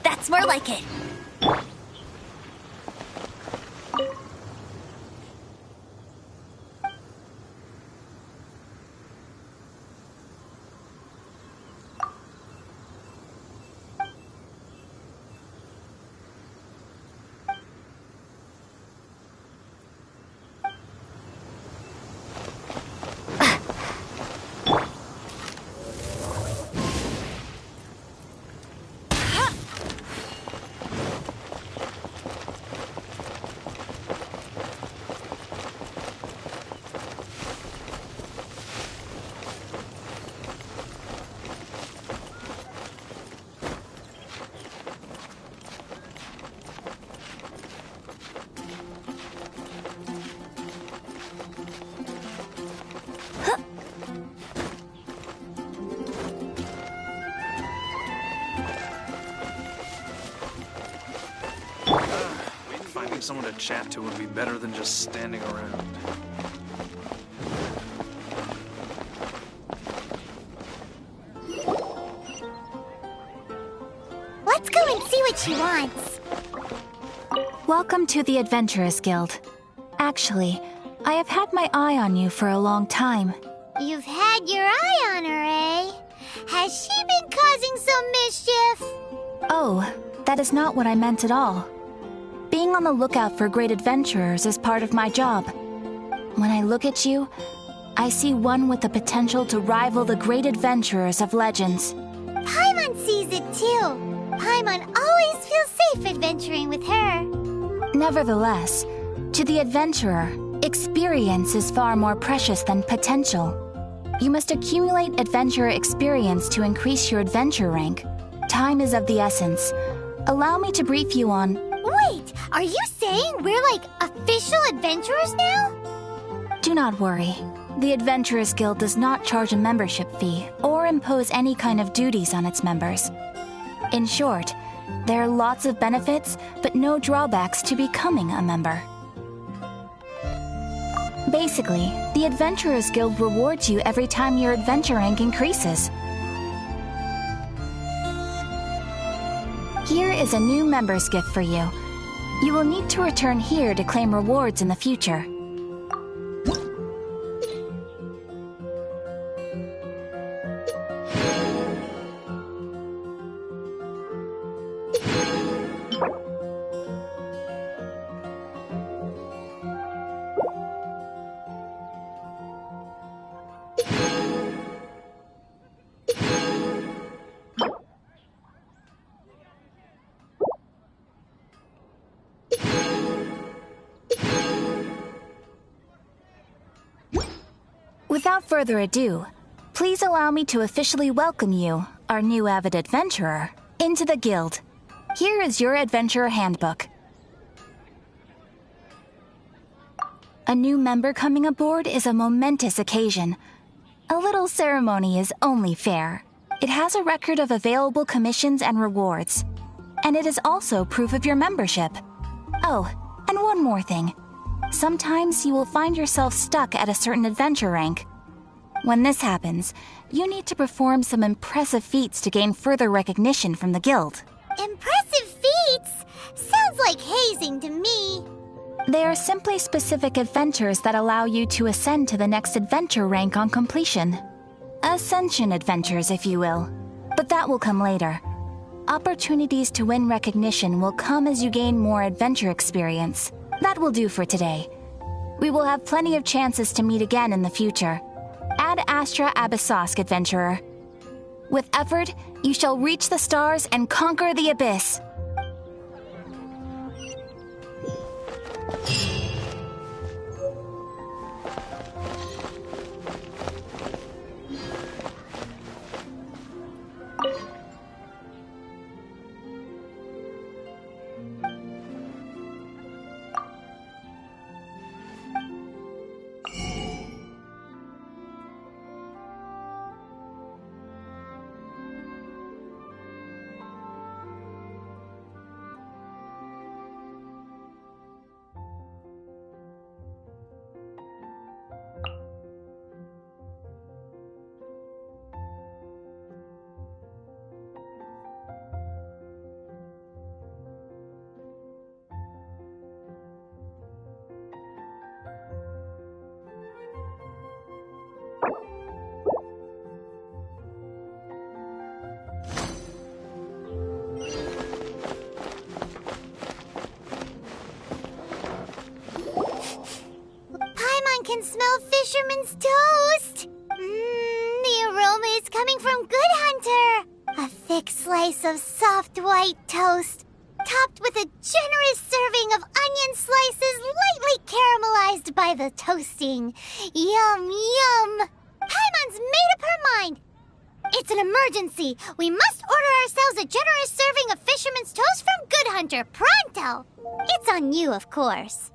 That's more like it. Finding someone to chat to would be better than just standing around. Let's go and see what she wants. Welcome to the Adventurers Guild. Actually, I have had my eye on you for a long time. You've had your eye on her, eh? Has she been causing some mischief? Oh, that is not what I meant at all. Being on the lookout for great adventurers is part of my job. When I look at you, I see one with the potential to rival the great adventurers of legends. Paimon sees it too. Paimon always feels safe adventuring with her. Nevertheless, to the adventurer, experience is far more precious than potential. You must accumulate adventurer experience to increase your adventure rank. Time is of the essence. Allow me to brief you on... Wait, are you saying we're like official adventurers now? Do not worry. The Adventurers Guild does not charge a membership fee or impose any kind of duties on its members. In short, there are lots of benefits, but no drawbacks to becoming a member. Basically, the Adventurers Guild rewards you every time your adventure rank increases. Here is a new member's gift for you. You will need to return here to claim rewards in the future. Without further ado, please allow me to officially welcome you, our new avid adventurer, into the guild. Here is your adventurer handbook. A new member coming aboard is a momentous occasion. A little ceremony is only fair. It has a record of available commissions and rewards. And it is also proof of your membership. Oh, and one more thing. Sometimes you will find yourself stuck at a certain adventure rank. When this happens, you need to perform some impressive feats to gain further recognition from the guild. Impressive feats? Sounds like hazing to me. They are simply specific adventures that allow you to ascend to the next adventure rank on completion. Ascension adventures, if you will. But that will come later. Opportunities to win recognition will come as you gain more adventure experience. That will do for today. We will have plenty of chances to meet again in the future. Ad Astra Abyssosk, adventurer. With effort, you shall reach the stars and conquer the abyss. can smell fisherman's toast. The aroma is coming from Good Hunter. A thick slice of soft white toast, topped with a generous serving of onion slices lightly caramelized by the toasting. Yum, yum. Paimon's made up her mind. It's an emergency. We must order ourselves a generous serving of fisherman's toast from Good Hunter, pronto. It's on you, of course.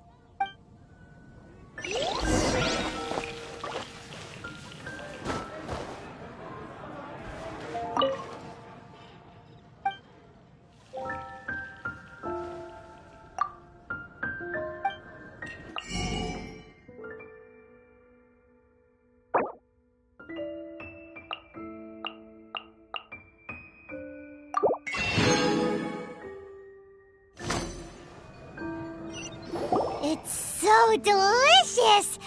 It's so delicious!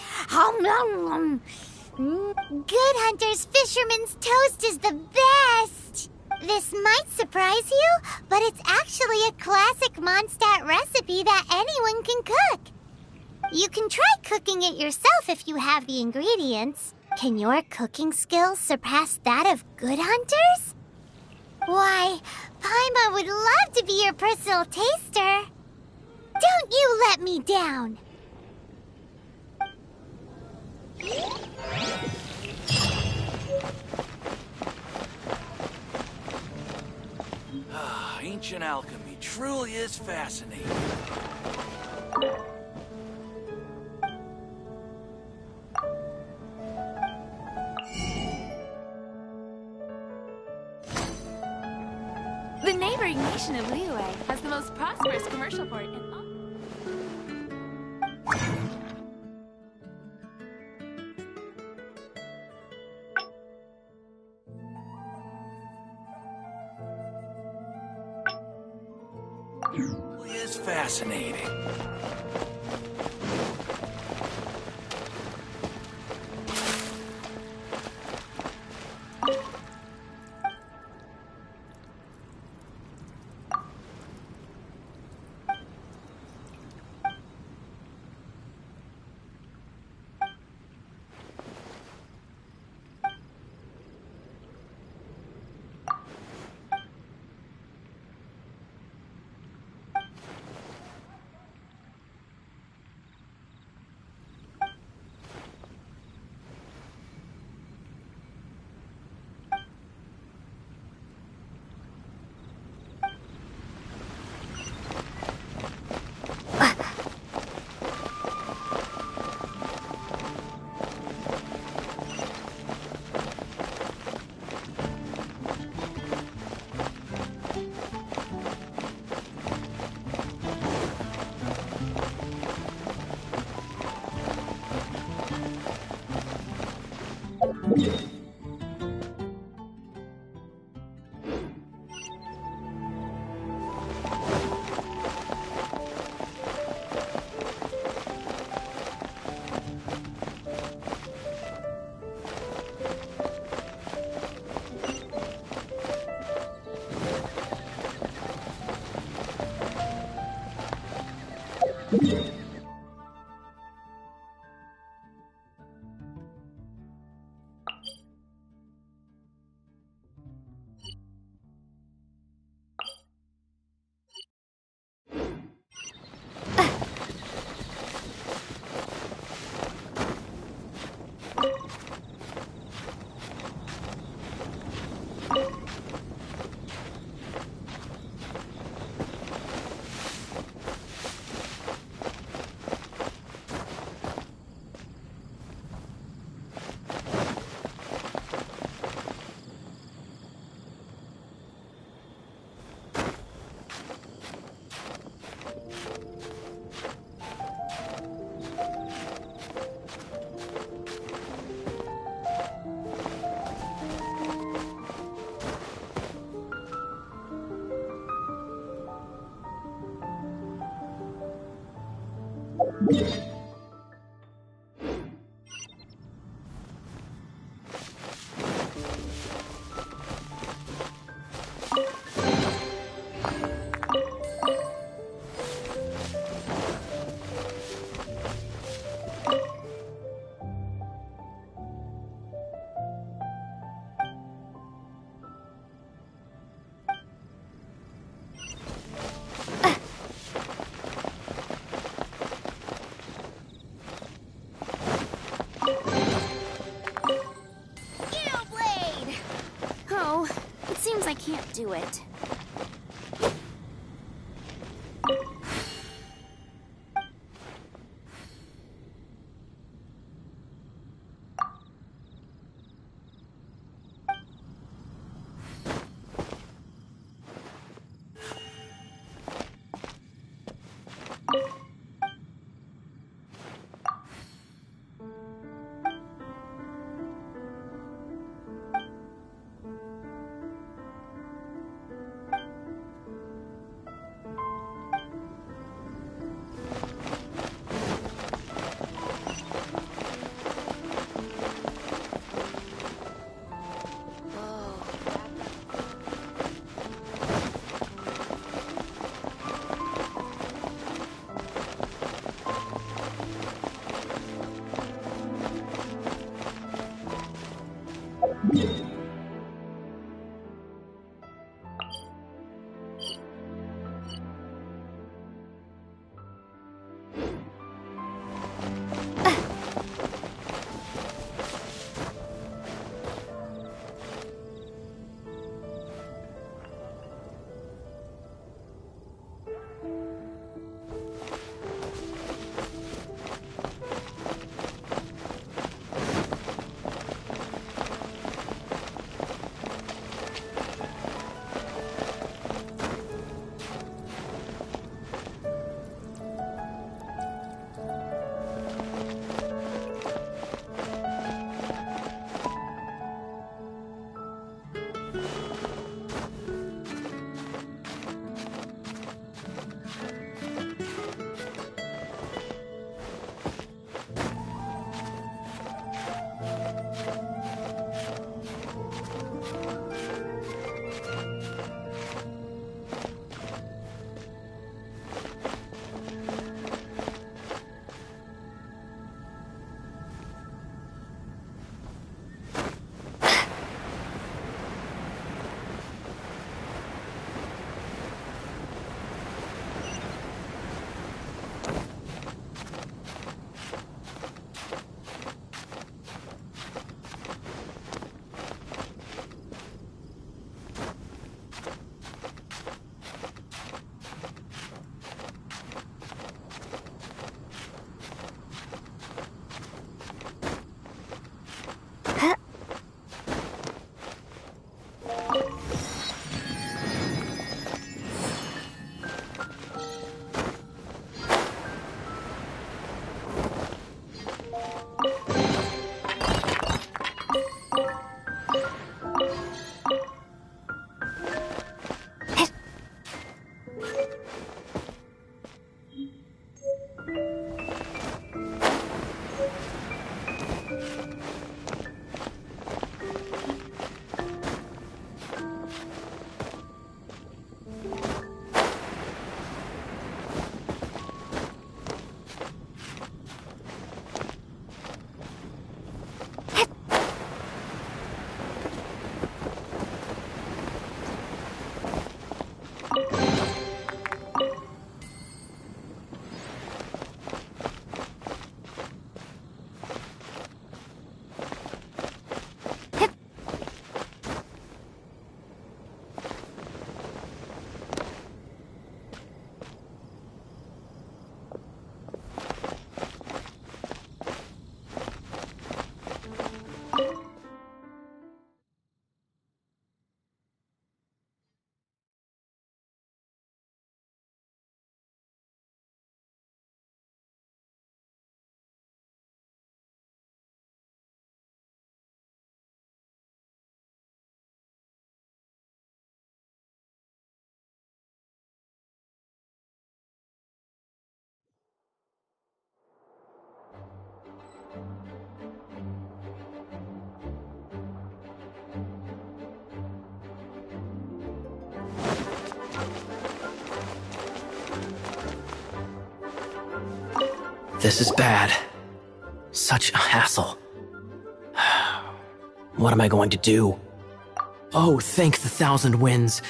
Good Hunter's Fisherman's Toast is the best! This might surprise you, but it's actually a classic Mondstadt recipe that anyone can cook. You can try cooking it yourself if you have the ingredients. Can your cooking skills surpass that of Good Hunter's? Why, Paimon would love to be your personal taster. Don't you let me down! Ancient alchemy truly is fascinating. The neighboring nation of Liyue has the most prosperous commercial port in all. Truly is fascinating. can't do it. This is bad. Such a hassle. What am I going to do? Oh, thank the thousand winds.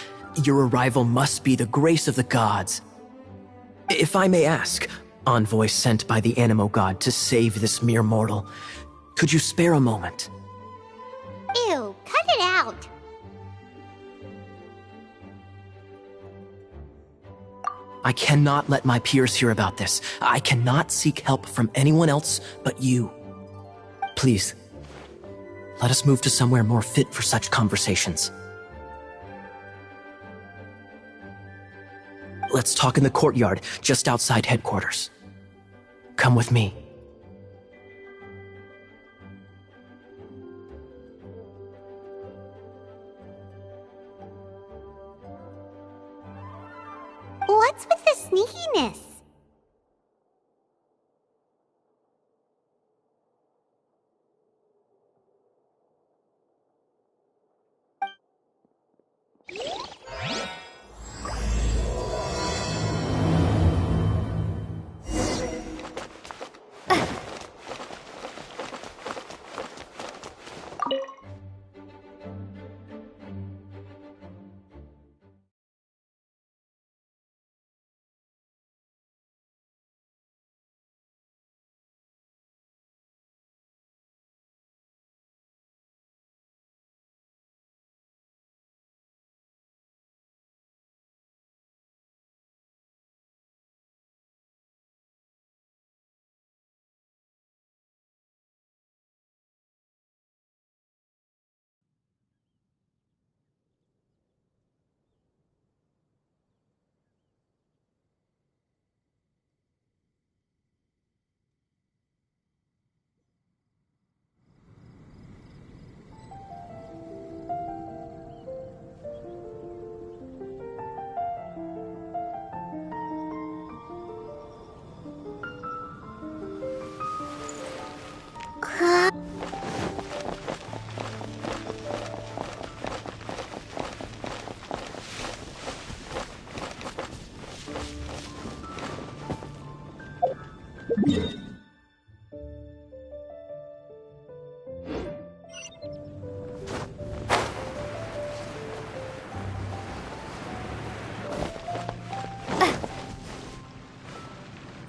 Your arrival must be the grace of the gods. If I may ask, envoy sent by the Animo god to save this mere mortal, could you spare a moment? Ew, cut it out. I cannot let my peers hear about this. I cannot seek help from anyone else but you. Please, let us move to somewhere more fit for such conversations. Let's talk in the courtyard, just outside headquarters. Come with me. What's with the sneakiness?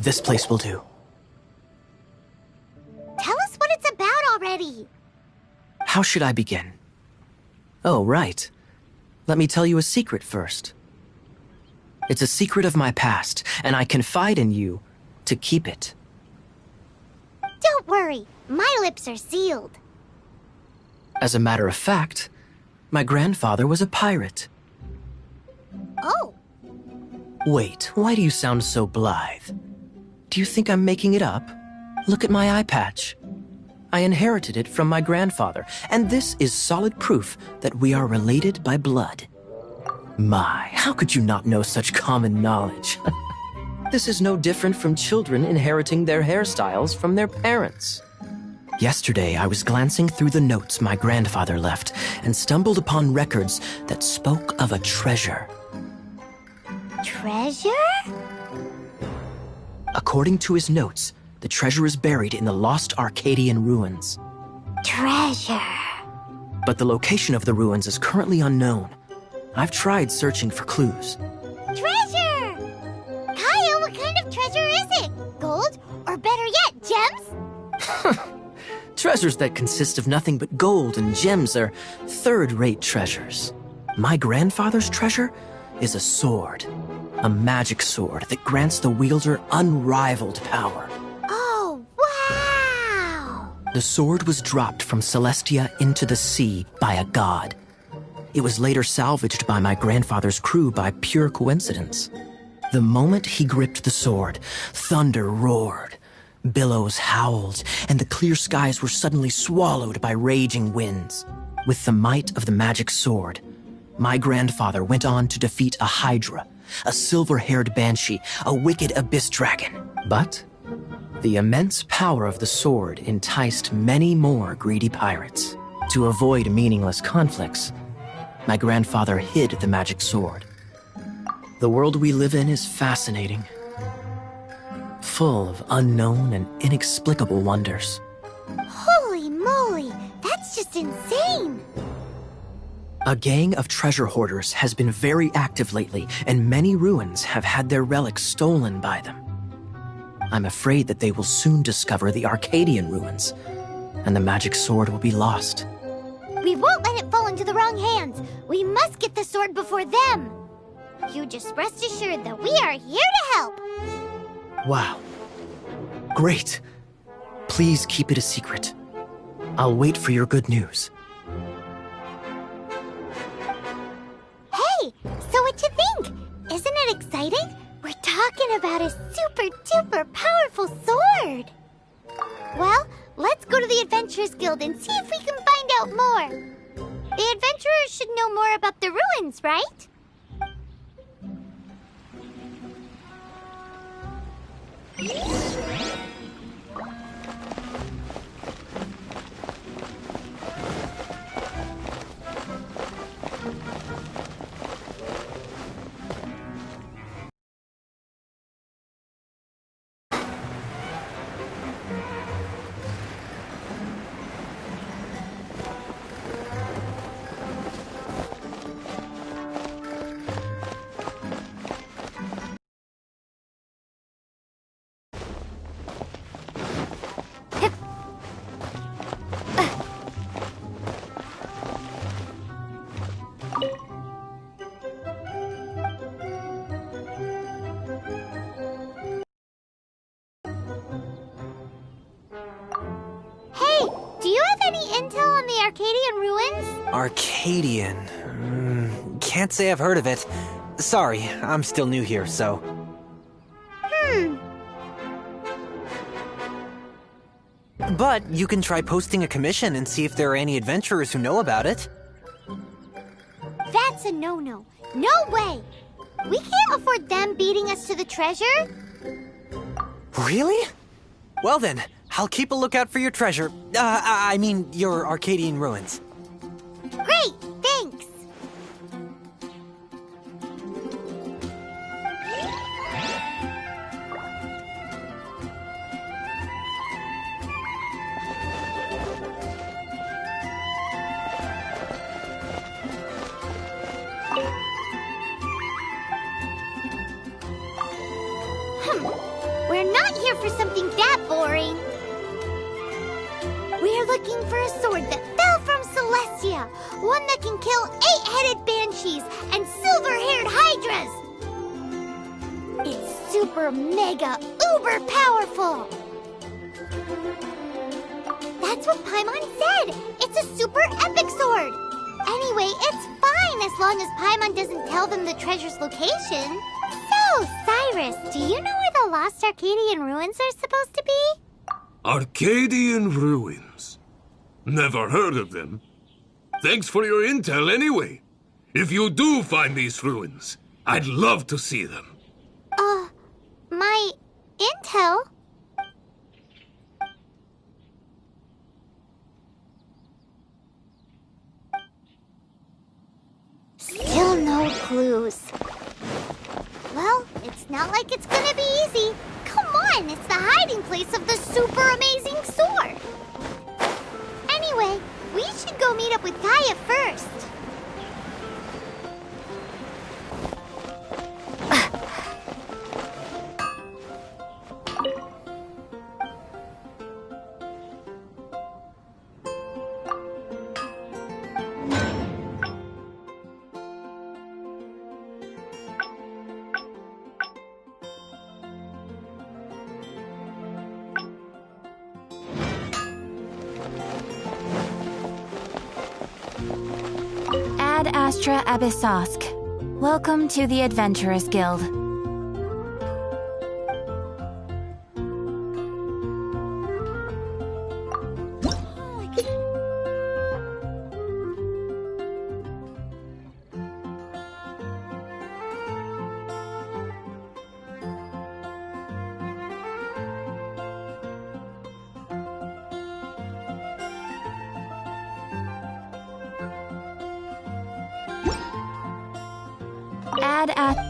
This place will do. Tell us what it's about already. How should I begin? Oh, right. Let me tell you a secret first. It's a secret of my past, and I confide in you to keep it. Don't worry, my lips are sealed. As a matter of fact, my grandfather was a pirate. Oh, Wait, why do you sound so blithe? Do you think I'm making it up? Look at my eye patch. I inherited it from my grandfather, and this is solid proof that we are related by blood. My, how could you not know such common knowledge? This is no different from children inheriting their hairstyles from their parents. Yesterday, I was glancing through the notes my grandfather left and stumbled upon records that spoke of a treasure. treasure? According to his notes, the treasure is buried in the lost Arcadian ruins. Treasure. But the location of the ruins is currently unknown. I've tried searching for clues. Treasure! Kyle, what kind of treasure is it? Gold? Or better yet, gems? Treasures that consist of nothing but gold and gems are third-rate treasures. My grandfather's treasure is a sword. A magic sword that grants the wielder unrivaled power. Oh, wow! The sword was dropped from Celestia into the sea by a god. It was later salvaged by my grandfather's crew by pure coincidence. The moment he gripped the sword, thunder roared, billows howled, and the clear skies were suddenly swallowed by raging winds. With the might of the magic sword, my grandfather went on to defeat a hydra, a silver-haired banshee, a wicked abyss dragon. But the immense power of the sword enticed many more greedy pirates. To avoid meaningless conflicts, my grandfather hid the magic sword. The world we live in is fascinating, full of unknown and inexplicable wonders. Holy moly, that's just insane! A gang of treasure hoarders has been very active lately, and many ruins have had their relics stolen by them. I'm afraid that they will soon discover the Arcadian ruins, and the magic sword will be lost. We won't let it fall into the wrong hands. We must get the sword before them. You just rest assured that we are here to help. Wow. Great. Please keep it a secret. I'll wait for your good news. Hey, so what you think? Isn't it exciting? We're talking about a super duper powerful sword. Well, let's go to the Adventurers Guild and see if we can find out more. The adventurers should know more about the ruins, right? Hey, do you have any intel on the Arcadian ruins? Arcadian? Can't say I've heard of it. Sorry, I'm still new here, so... But you can try posting a commission and see if there are any adventurers who know about it. That's a no-no. No way! We can't afford them beating us to the treasure. Really? Well then, I'll keep a lookout for your treasure. I mean, your Arcadian ruins. Great, thanks. We're not here for something that boring. We're looking for a sword that fell from Celestia. One that can kill 8-headed banshees and silver-haired hydras. It's super mega uber powerful. That's what Paimon said. It's a super epic sword. Anyway, it's fine as long as Paimon doesn't tell them the treasure's location. So, Cyrus, do you know where the lost Arcadian ruins are supposed to be? Arcadian ruins. Never heard of them. Thanks for your intel anyway. If you do find these ruins, I'd love to see them. My intel? Still no clues. Well, it's not like it's gonna be easy. Come on, it's the hiding place of the super amazing sword. Anyway, we should go meet up with Gaia first. Ad Astra Abyssosk. Welcome to the Adventurers Guild. Ad Astra.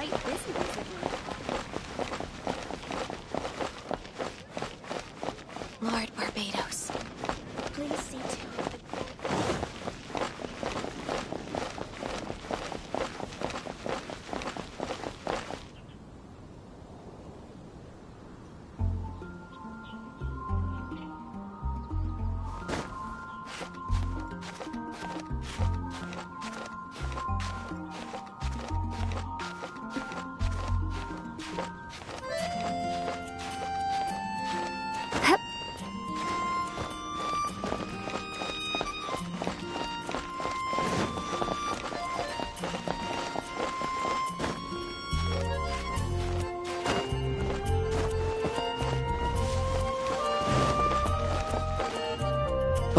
quite busy recently. Lord Barbados, please see to it.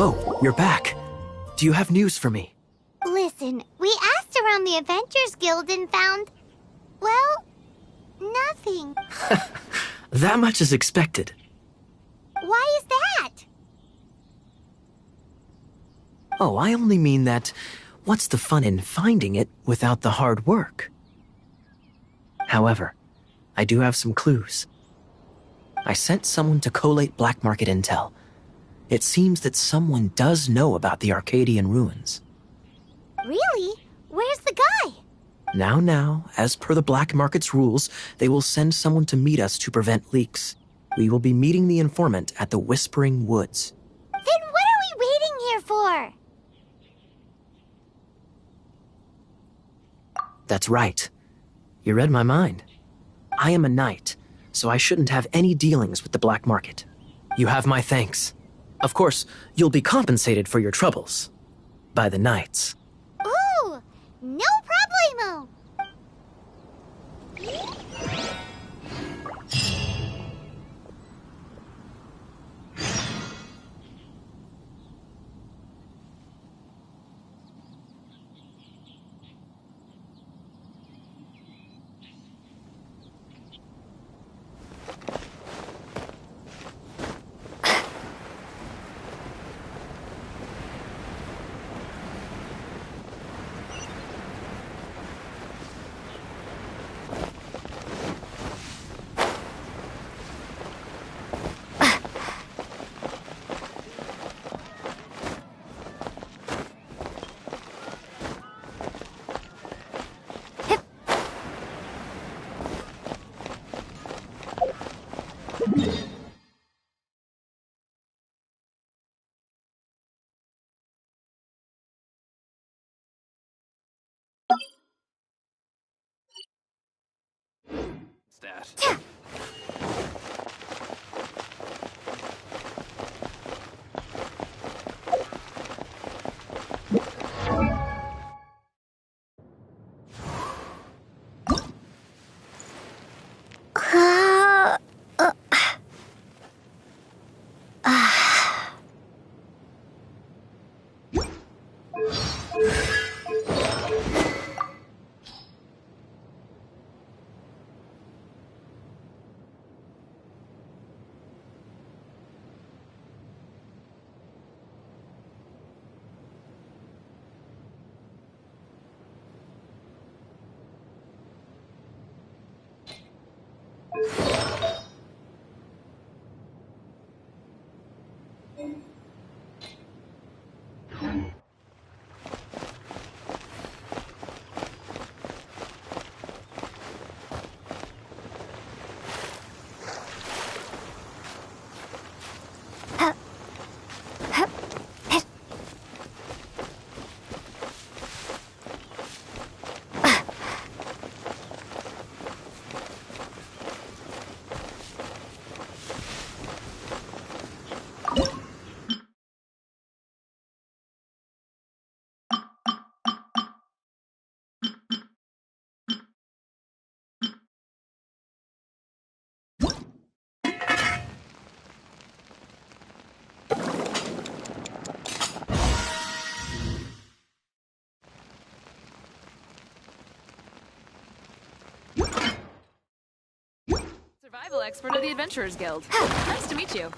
Oh, you're back. Do you have news for me? Listen, we asked around the Adventures Guild and found, well, nothing. That much is expected. Why is that? Oh, I only mean that what's the fun in finding it without the hard work? However, I do have some clues. I sent someone to collate black market intel. It seems that someone does know about the Arcadian ruins. Really? Where's the guy? Now, as per the black market's rules, they will send someone to meet us to prevent leaks. We will be meeting the informant at the Whispering Woods. Then what are we waiting here for? That's right. You read my mind. I am a knight, so I shouldn't have any dealings with the black market. You have my thanks. Of course, you'll be compensated for your troubles. By the knights. Ooh, no problemo. Stat. Survival expert of the Adventurers Guild. Nice to meet you.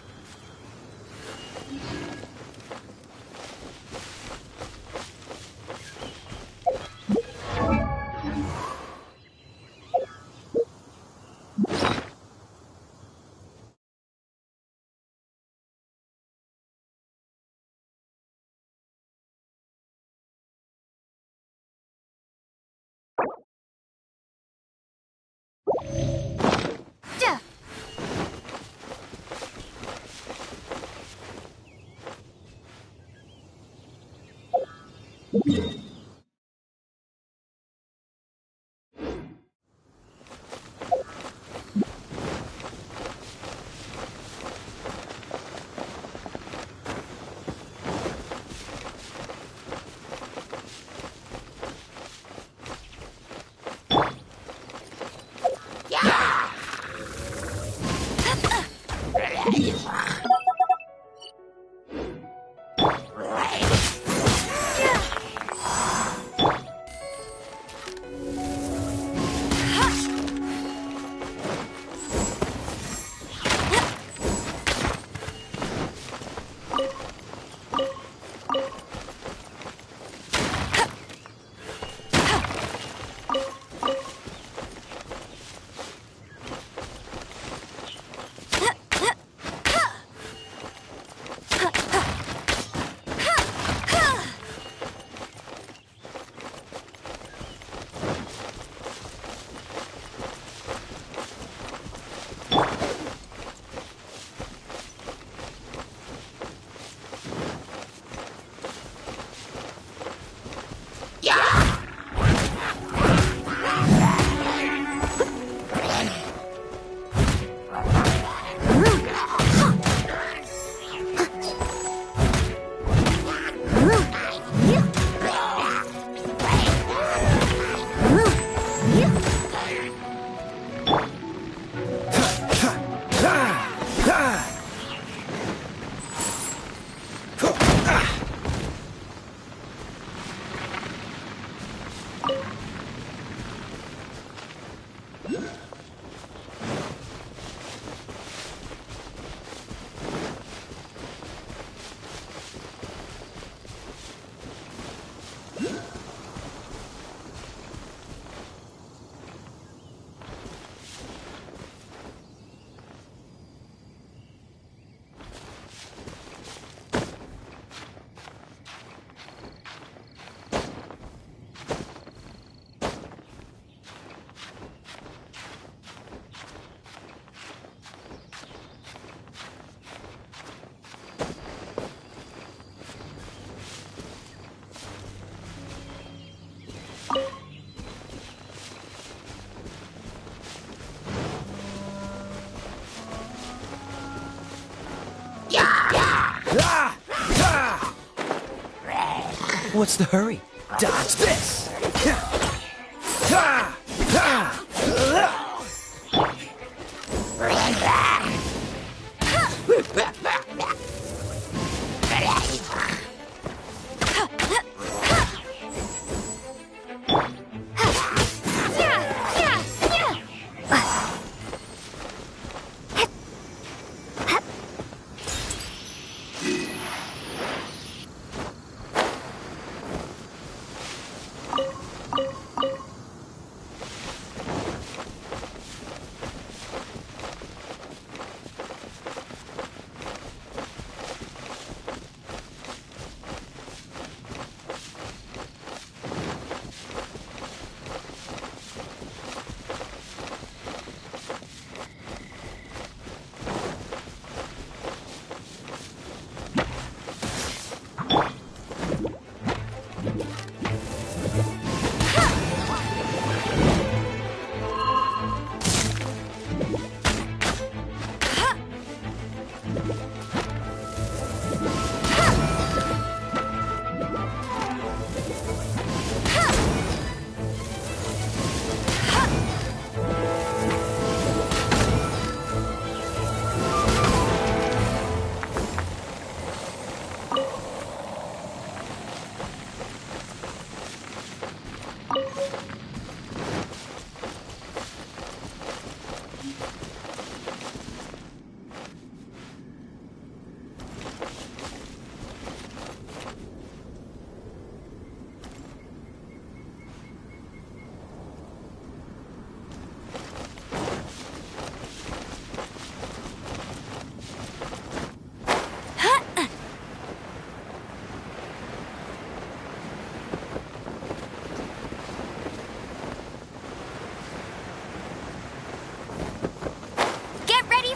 What's the hurry? Dodge this!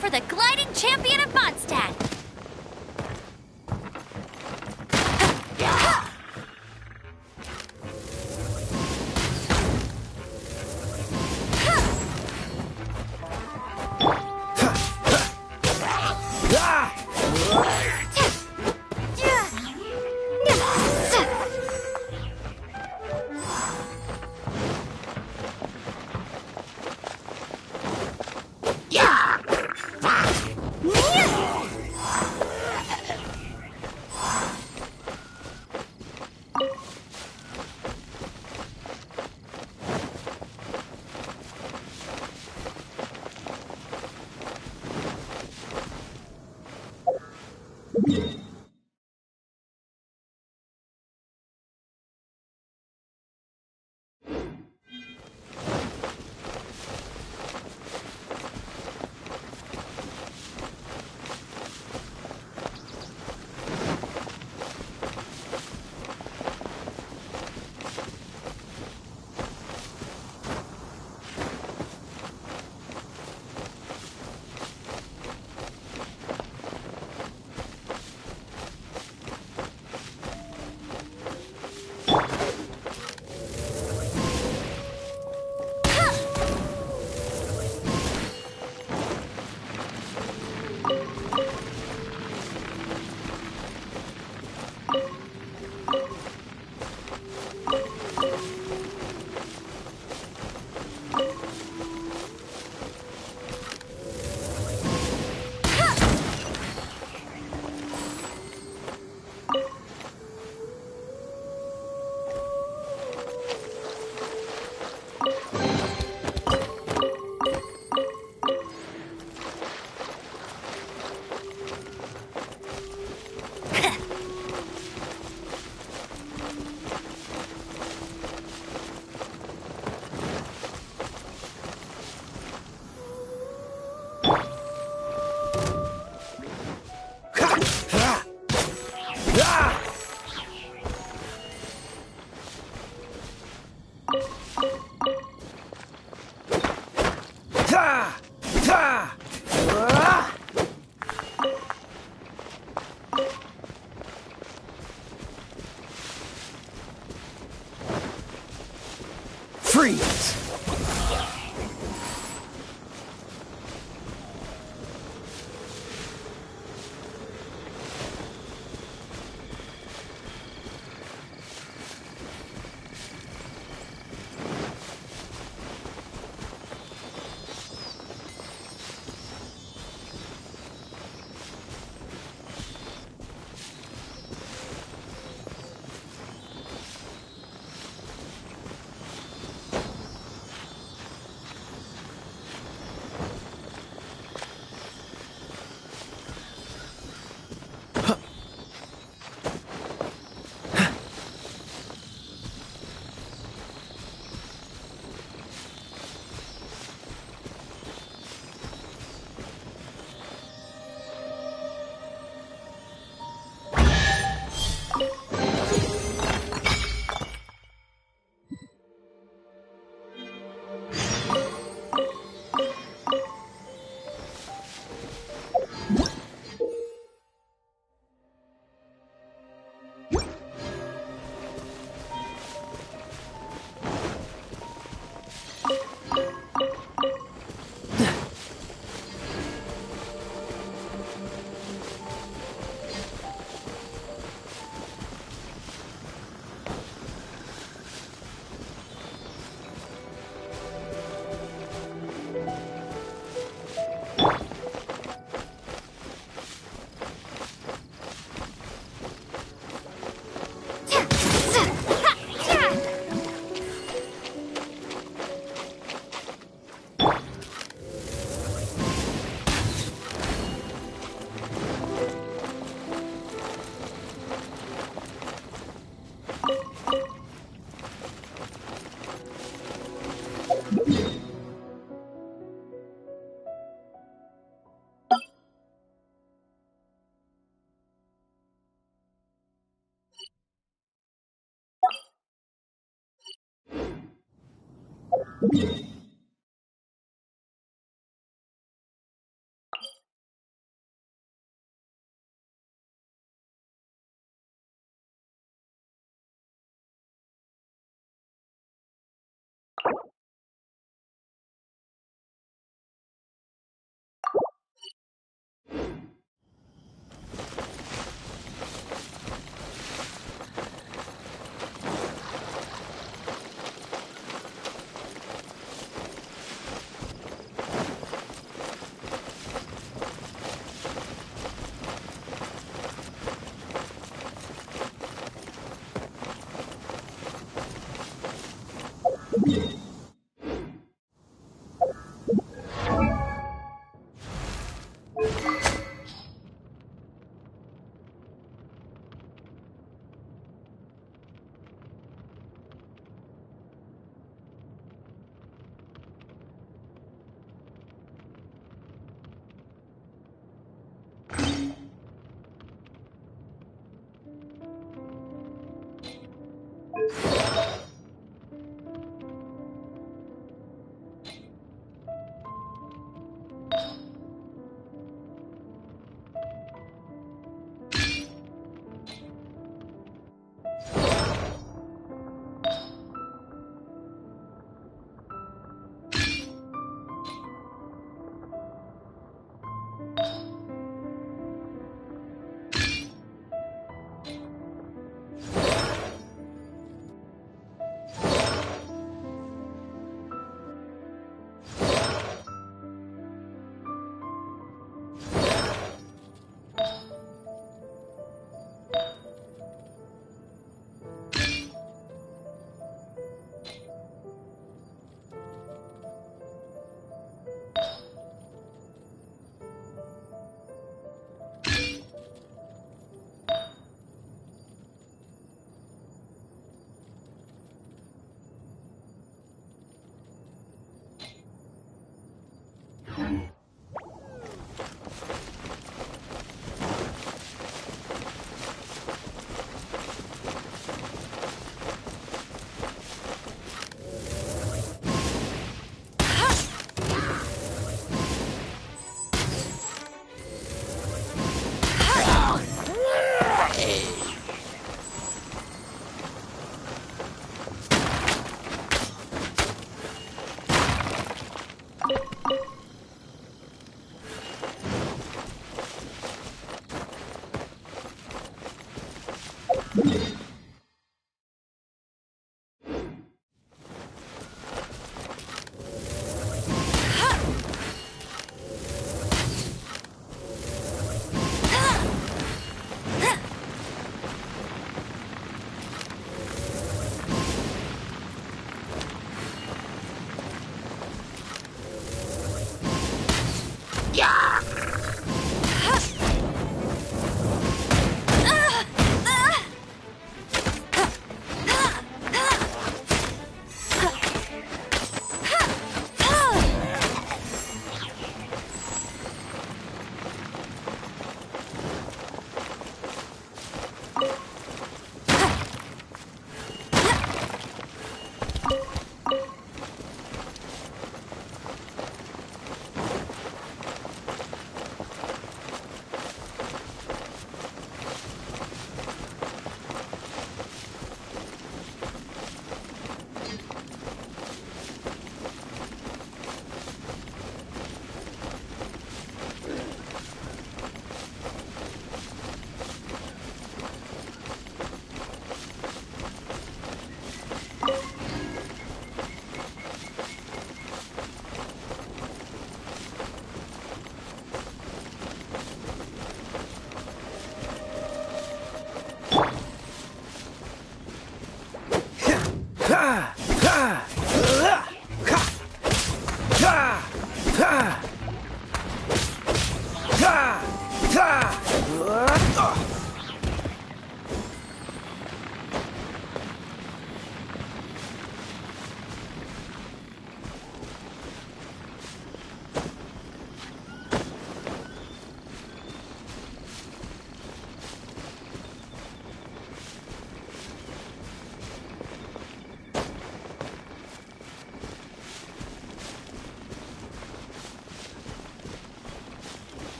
For the gliding champion of Mondstadt!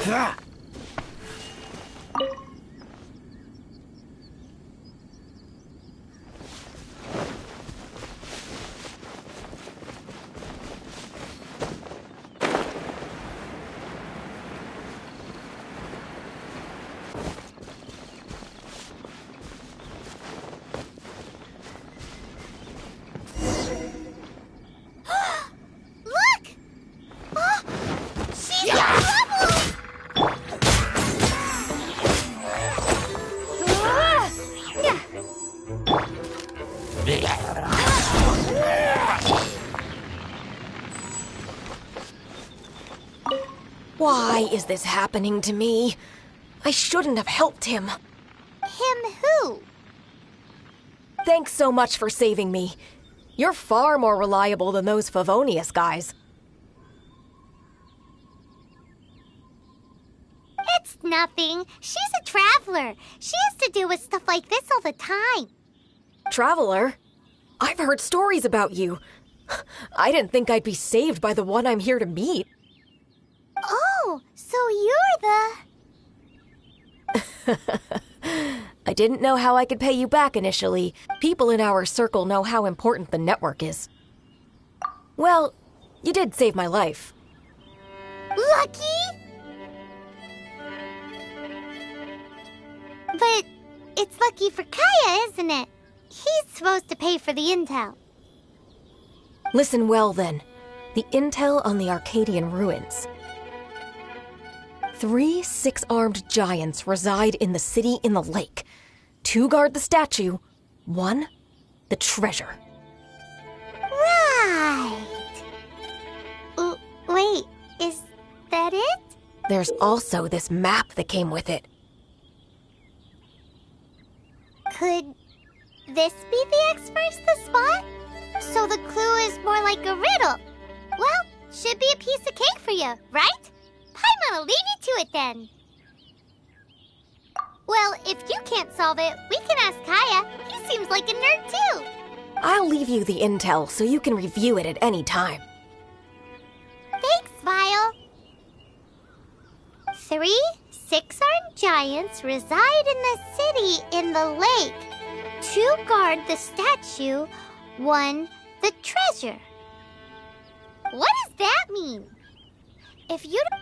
Look! Oh, she's in trouble! Why is this happening to me? I shouldn't have helped him. Him who? Thanks so much for saving me. You're far more reliable than those Favonius guys. It's nothing. She's a traveler. She has to deal with stuff like this all the time. Traveler? I've heard stories about you. I didn't think I'd be saved by the one I'm here to meet. Oh, so you're the... I didn't know how I could pay you back initially. People in our circle know how important the network is. Well, you did save my life. Lucky? But it's lucky for Kaya, isn't it? He's supposed to pay for the intel. Listen well then. The intel on the Arcadian ruins. 3 6-armed giants reside in the city in the lake. 2 guard the statue, 1 the treasure. Right. Wait, is that it? There's also this map that came with it. Could this be the X-First the spot? So the clue is more like a riddle. Well, should be a piece of cake for you, right? Paimon will leave you to it then. Well, if you can't solve it, we can ask Kaya. He seems like a nerd too. I'll leave you the intel so you can review it at any time. Thanks, Vile. 3 6-armed giants reside in the city in the lake. 2 guard the statue, 1 the treasure. What does that mean? If you don't...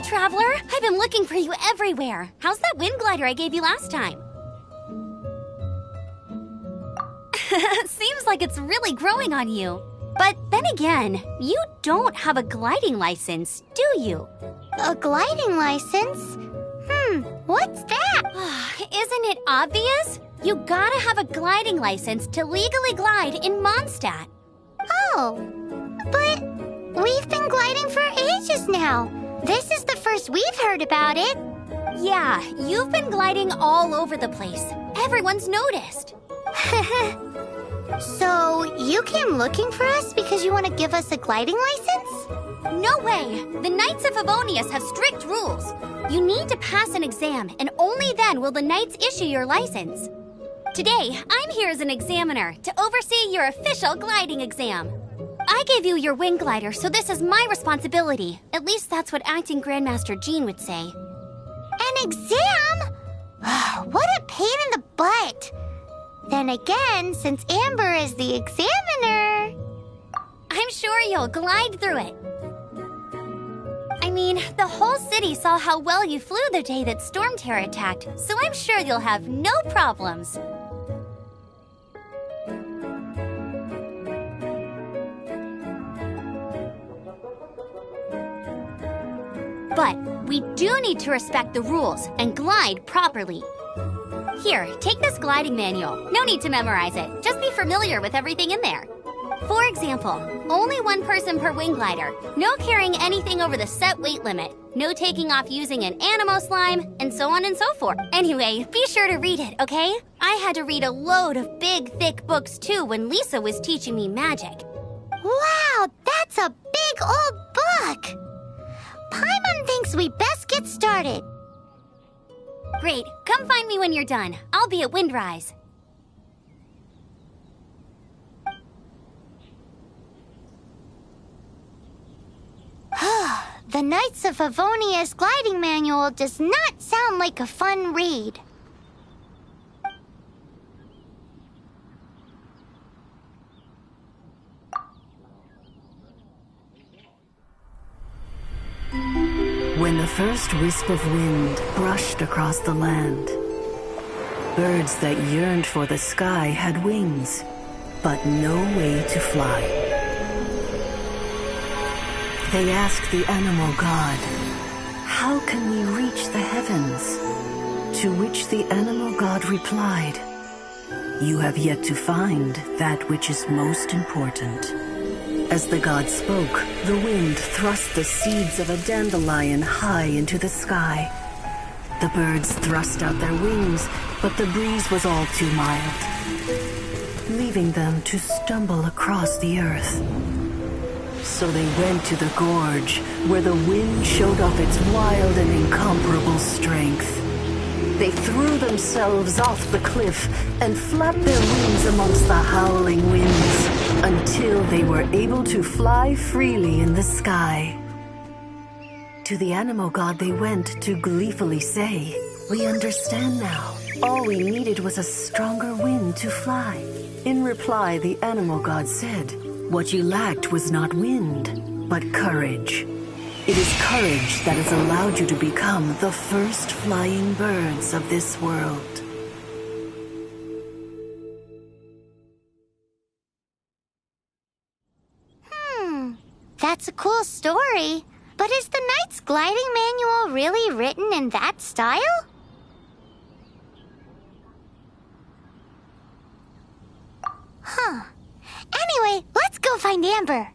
Traveler! I've been looking for you everywhere. How's that wind glider I gave you last time? Seems like it's really growing on you. But then again, you don't have a gliding license, do you? A gliding license? What's that? Isn't it obvious? You gotta have a gliding license to legally glide in Mondstadt. Oh, but we've been gliding for ages now. This is the first we've heard about it. Yeah, you've been gliding all over the place. Everyone's noticed. So, you came looking for us because you want to give us a gliding license? No way! The Knights of Favonius have strict rules. You need to pass an exam, and only then will the Knights issue your license. Today, I'm here as an examiner to oversee your official gliding exam. I gave you your wing glider, so this is my responsibility. At least that's what Acting Grandmaster Jean would say. An exam? What a pain in the butt! Then again, since Amber is the examiner, I'm sure you'll glide through it. I mean, the whole city saw how well you flew the day that Storm Terror attacked, so I'm sure you'll have no problems. But we do need to respect the rules and glide properly. Here, take this gliding manual. No need to memorize it. Just be familiar with everything in there. For example, only one person per wing glider. No carrying anything over the set weight limit. No taking off using an animo slime, and so on and so forth. Anyway, be sure to read it, okay? I had to read a load of big, thick books too when Lisa was teaching me magic. Wow, that's a big old book! Paimon thinks we best get started. Great. Come find me when you're done. I'll be at Windrise. The Knights of Favonius gliding manual does not sound like a fun read. When the first wisp of wind brushed across the land, birds that yearned for the sky had wings, but no way to fly. They asked the animal god, "How can we reach the heavens?" To which the animal god replied, "You have yet to find that which is most important." As the god spoke, the wind thrust the seeds of a dandelion high into the sky. The birds thrust out their wings, but the breeze was all too mild, leaving them to stumble across the earth. So they went to the gorge, where the wind showed off its wild and incomparable strength. They threw themselves off the cliff and flapped their wings amongst the howling winds until they were able to fly freely in the sky. To the animal god they went to gleefully say, "We understand now. All we needed was a stronger wind to fly." In reply, the animal god said, "What you lacked was not wind, but courage. It is courage that has allowed you to become the first flying birds of this world." That's a cool story. But is the Knight's gliding manual really written in that style? Anyway, let's go find Amber.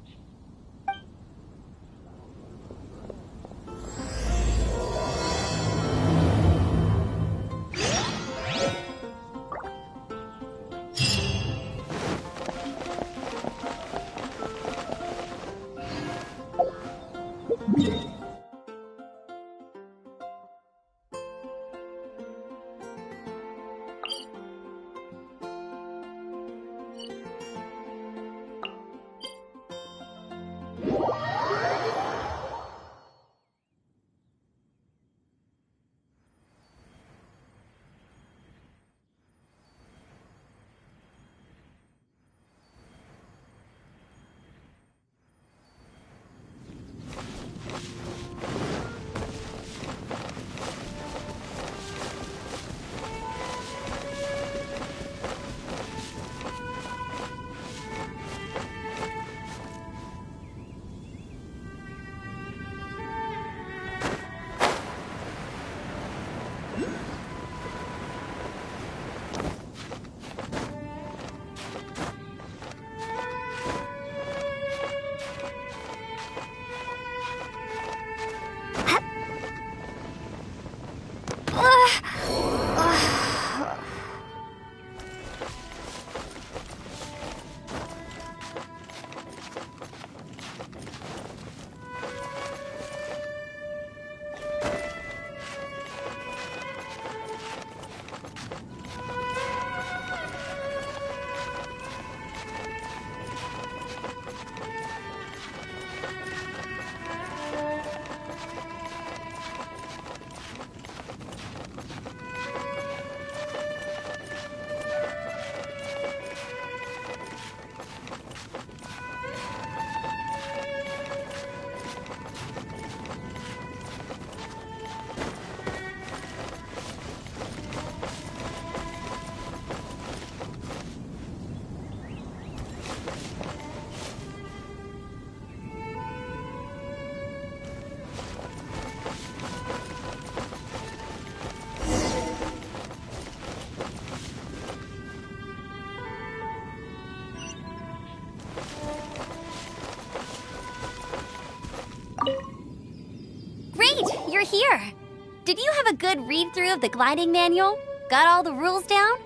a good read-through of the gliding manual? Got all the rules down?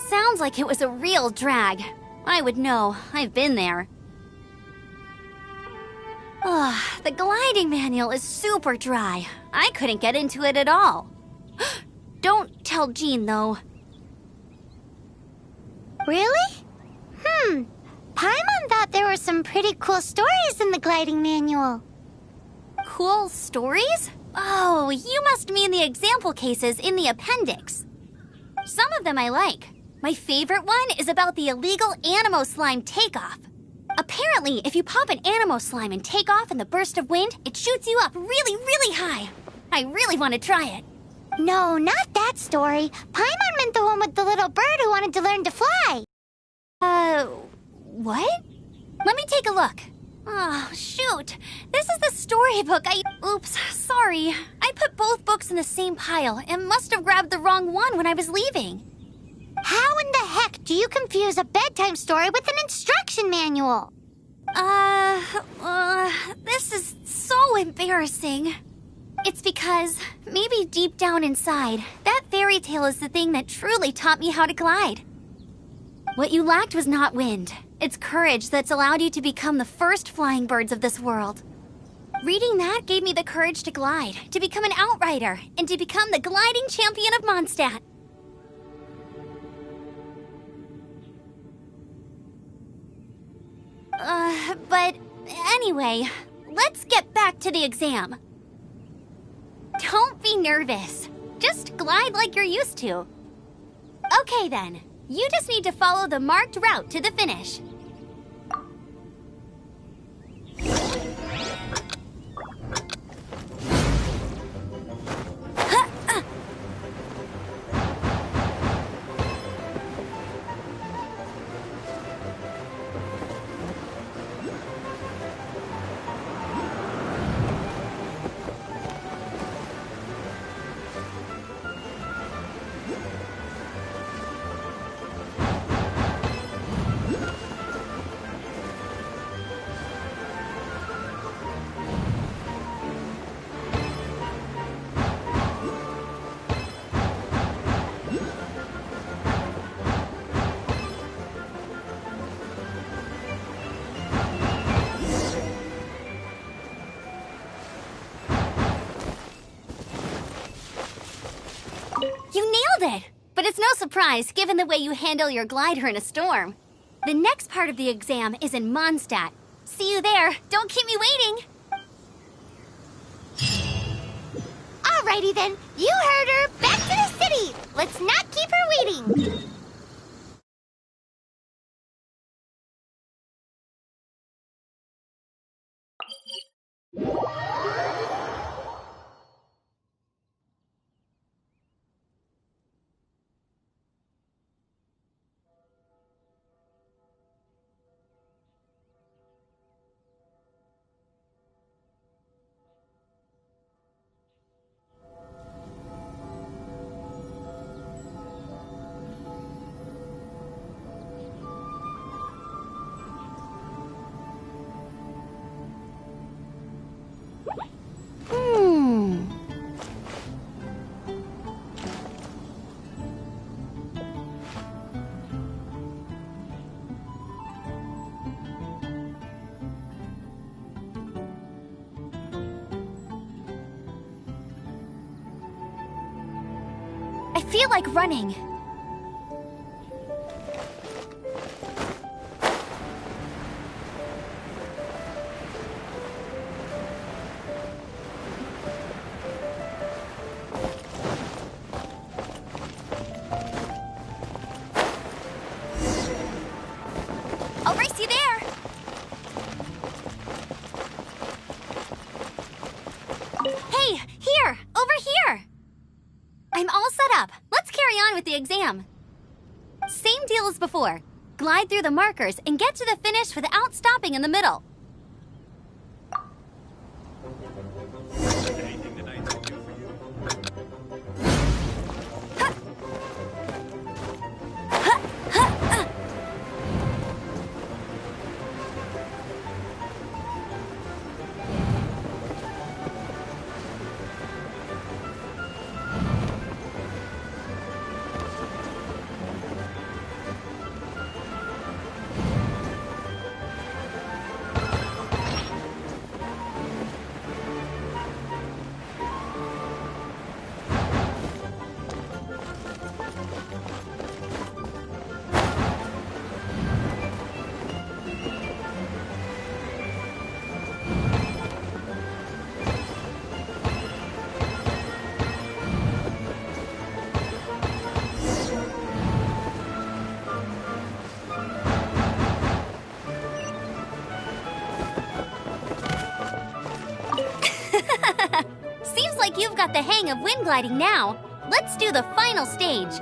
Sounds like it was a real drag. I would know. I've been there. Ugh, the gliding manual is super dry. I couldn't get into it at all. Don't tell Jean, though. Really? Paimon thought there were some pretty cool stories in the gliding manual. Cool stories? Oh, you must mean the example cases in the appendix. Some of them I like. My favorite one is about the illegal Animo Slime takeoff. Apparently, if you pop an Animo Slime and take off in the burst of wind, it shoots you up really, really high. I really want to try it. No, not that story. Paimon meant the one with the little bird who wanted to learn to fly. What? Let me take a look. Oh, shoot. This is the storybook Oops, sorry. I put both books in the same pile and must have grabbed the wrong one when I was leaving. How in the heck do you confuse a bedtime story with an instruction manual? This is so embarrassing. It's because, maybe deep down inside, that fairy tale is the thing that truly taught me how to glide. What you lacked was not wind. It's courage that's allowed you to become the first flying birds of this world. Reading that gave me the courage to glide, to become an outrider, and to become the gliding champion of Mondstadt. But anyway, let's get back to the exam. Don't be nervous. Just glide like you're used to. Okay then, you just need to follow the marked route to the finish. You nailed it! But it's no surprise, given the way you handle your glider in a storm. The next part of the exam is in Mondstadt. See you there. Don't keep me waiting. Alrighty then. You heard her. Back to the city. Let's not keep her waiting. I feel like running. I'll race you there. Hey, here, over here. I'm all set up. Let's carry on with the exam. Same deal as before. Glide through the markers and get to the finish without stopping in the middle. got the hang of wind gliding now. Let's do the final stage.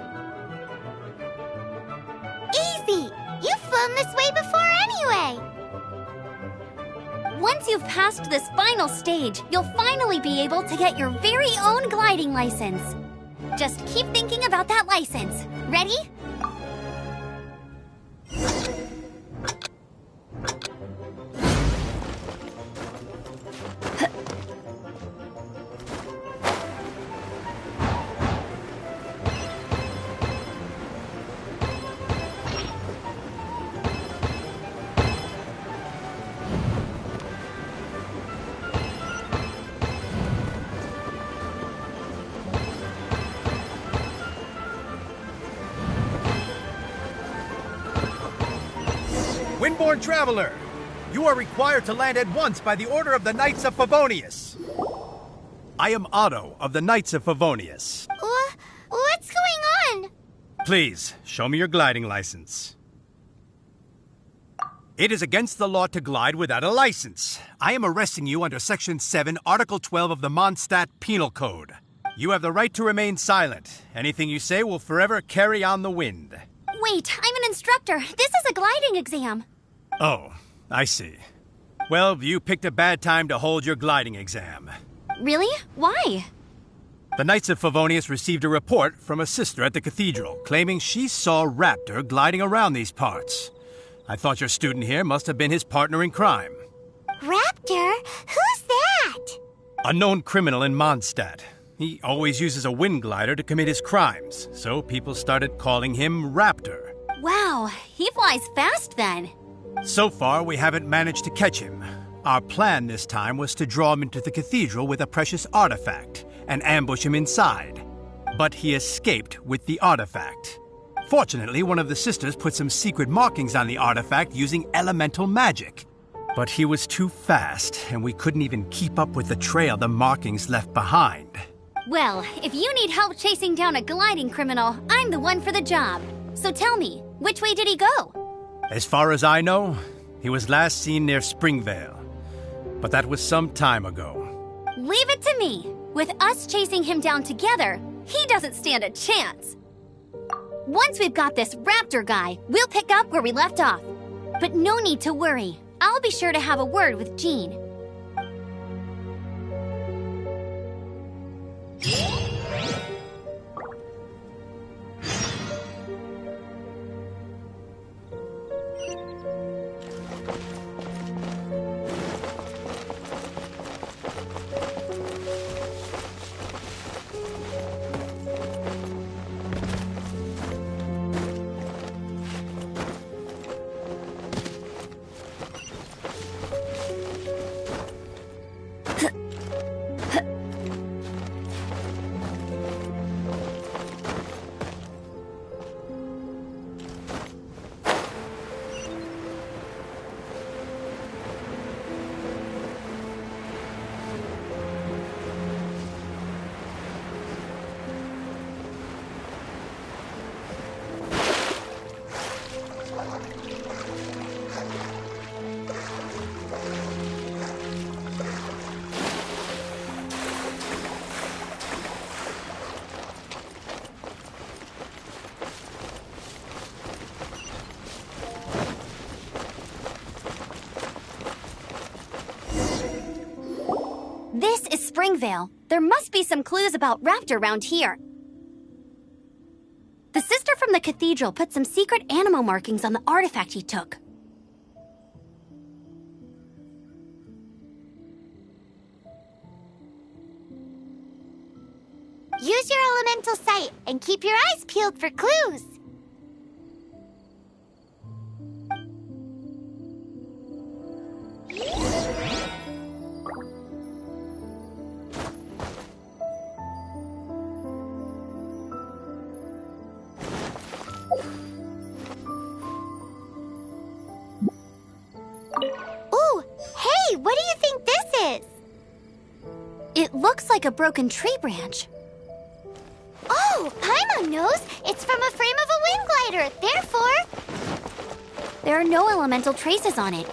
Easy! You've flown this way before anyway! Once you've passed this final stage, you'll finally be able to get your very own gliding license. Just keep thinking about that license. Ready? Windborne Traveler, you are required to land at once by the order of the Knights of Favonius. I am Otto of the Knights of Favonius. What's going on? Please, show me your gliding license. It is against the law to glide without a license. I am arresting you under Section 7, Article 12 of the Mondstadt Penal Code. You have the right to remain silent. Anything you say will forever carry on the wind. Wait, I'm an instructor. This is a gliding exam. Oh, I see. Well, you picked a bad time to hold your gliding exam. Really? Why? The Knights of Favonius received a report from a sister at the cathedral claiming she saw Raptor gliding around these parts. I thought your student here must have been his partner in crime. Raptor? Who's that? A known criminal in Mondstadt. He always uses a wind glider to commit his crimes, so people started calling him Raptor. Wow, he flies fast then. So far, we haven't managed to catch him. Our plan this time was to draw him into the cathedral with a precious artifact and ambush him inside. But he escaped with the artifact. Fortunately, one of the sisters put some secret markings on the artifact using elemental magic. But he was too fast, and we couldn't even keep up with the trail the markings left behind. Well, if you need help chasing down a gliding criminal, I'm the one for the job. So tell me, which way did he go? As far as I know, he was last seen near Springvale. But that was some time ago. Leave it to me. With us chasing him down together, he doesn't stand a chance. Once we've got this Raptor guy, we'll pick up where we left off. But no need to worry. I'll be sure to have a word with Jean. This is Springvale. There must be some clues about Raptor around here. The sister from the cathedral put some secret animal markings on the artifact he took. Use your elemental sight and keep your eyes peeled for clues. Ooh, hey, what do you think this is? It looks like a broken tree branch. Oh, Paimon knows. It's from a frame of a wind glider. Therefore, there are no elemental traces on it.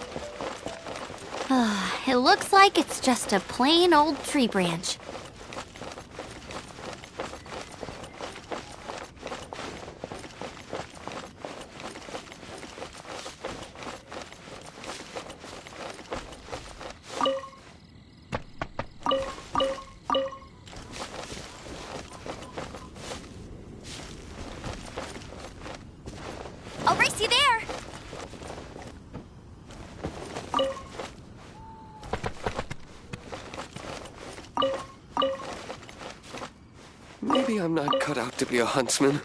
It looks like it's just a plain old tree branch. I'll race you there! Maybe I'm not cut out to be a huntsman.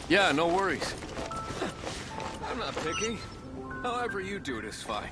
Yeah, no worries. I'm not picky. However you do it is fine.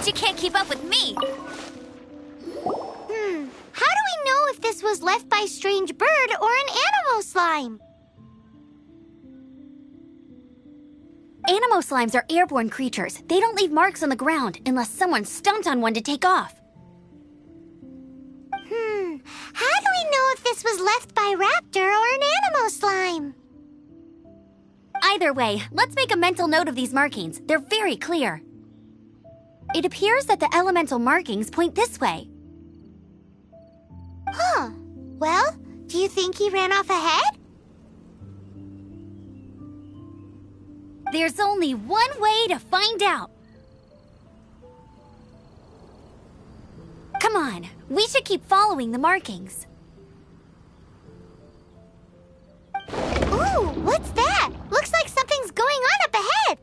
You can't keep up with me! How do we know if this was left by strange bird or an animo slime? Animo slimes are airborne creatures. They don't leave marks on the ground unless someone stomped on one to take off. How do we know if this was left by raptor or an animo slime? Either way, let's make a mental note of these markings. They're very clear. It appears that the elemental markings point this way. Huh. Well, do you think he ran off ahead? There's only one way to find out. Come on, we should keep following the markings. Ooh, what's that? Looks like something's going on up ahead.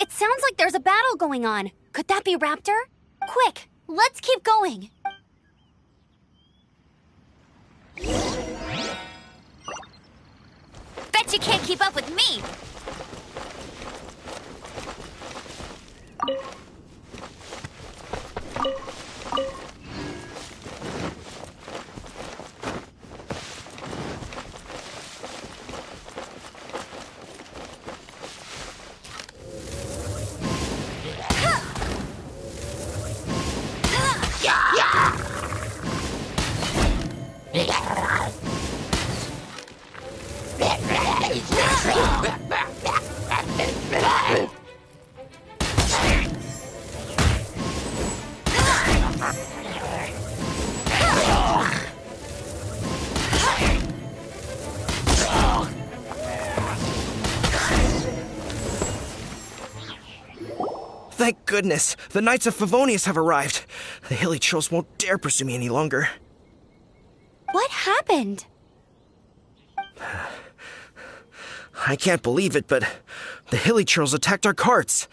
It sounds like there's a battle going on. Could that be Raptor? Quick, let's keep going. Bet you can't keep up with me. Thank goodness, the Knights of Favonius have arrived. The hilly trolls won't dare pursue me any longer. What happened? I can't believe it, but the hilly trolls attacked our carts.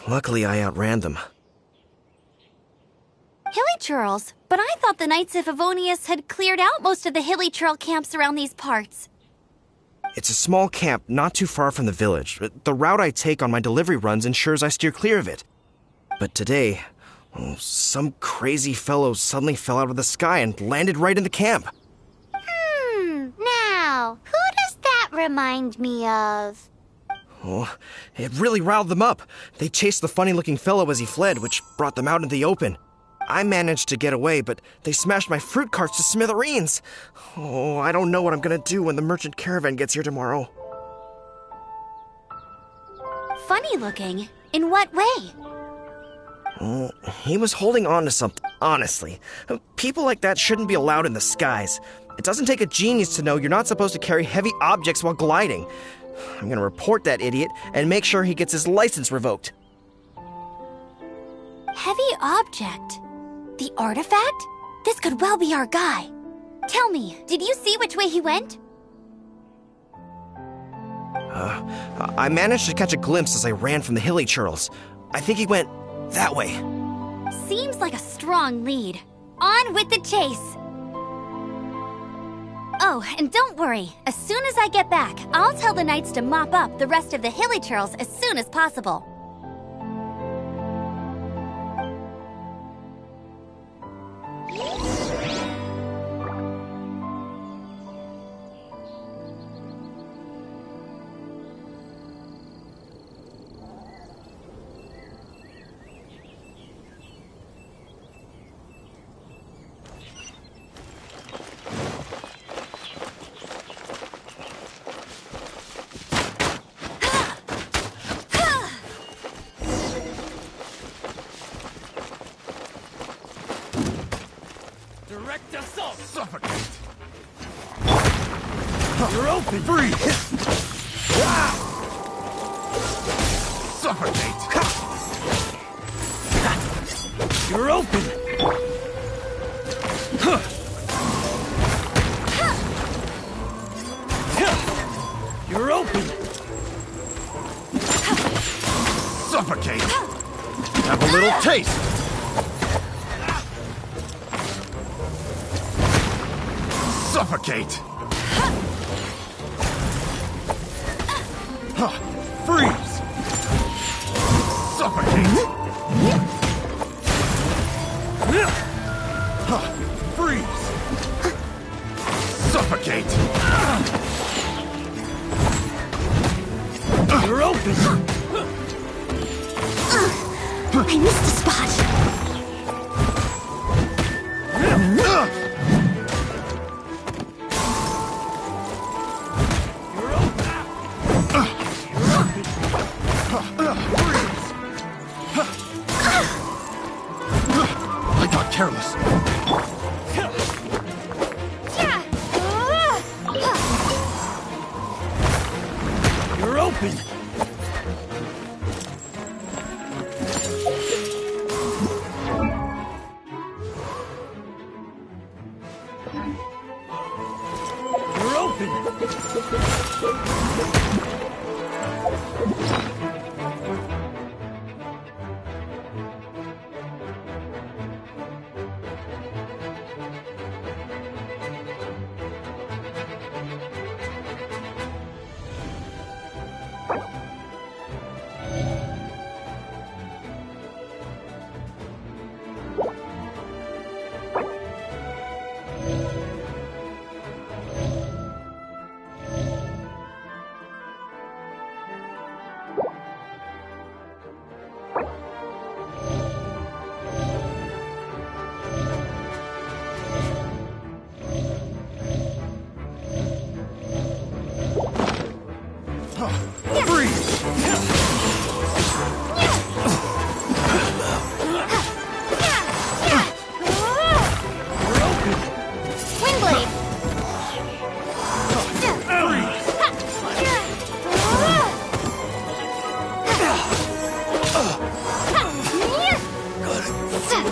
Luckily, I outran them. Hilly churls? But I thought the Knights of Favonius had cleared out most of the hilly churl camps around these parts. It's a small camp not too far from the village. The route I take on my delivery runs ensures I steer clear of it. But today, some crazy fellow suddenly fell out of the sky and landed right in the camp. Now, who does that remind me of? Oh, it really riled them up. They chased the funny-looking fellow as he fled, which brought them out into the open. I managed to get away, but they smashed my fruit carts to smithereens. Oh, I don't know what I'm gonna do when the merchant caravan gets here tomorrow. Funny looking. In what way? Oh, he was holding on to something, honestly. People like that shouldn't be allowed in the skies. It doesn't take a genius to know you're not supposed to carry heavy objects while gliding. I'm gonna report that idiot and make sure he gets his license revoked. Heavy object? The artifact? This could well be our guy. Tell me, did you see which way he went? I managed to catch a glimpse as I ran from the hilly churls. I think he went that way. Seems like a strong lead. On with the chase! Oh, and don't worry. As soon as I get back, I'll tell the knights to mop up the rest of the hilly churls as soon as possible. Direct assault! Suffocate! You're open! Freeze! Suffocate! You're open! You're open! Suffocate! Have a little taste! Suffocate! Freeze! Suffocate! Freeze! Suffocate! You're open! I missed a spot. I got careless. You're open! You're open!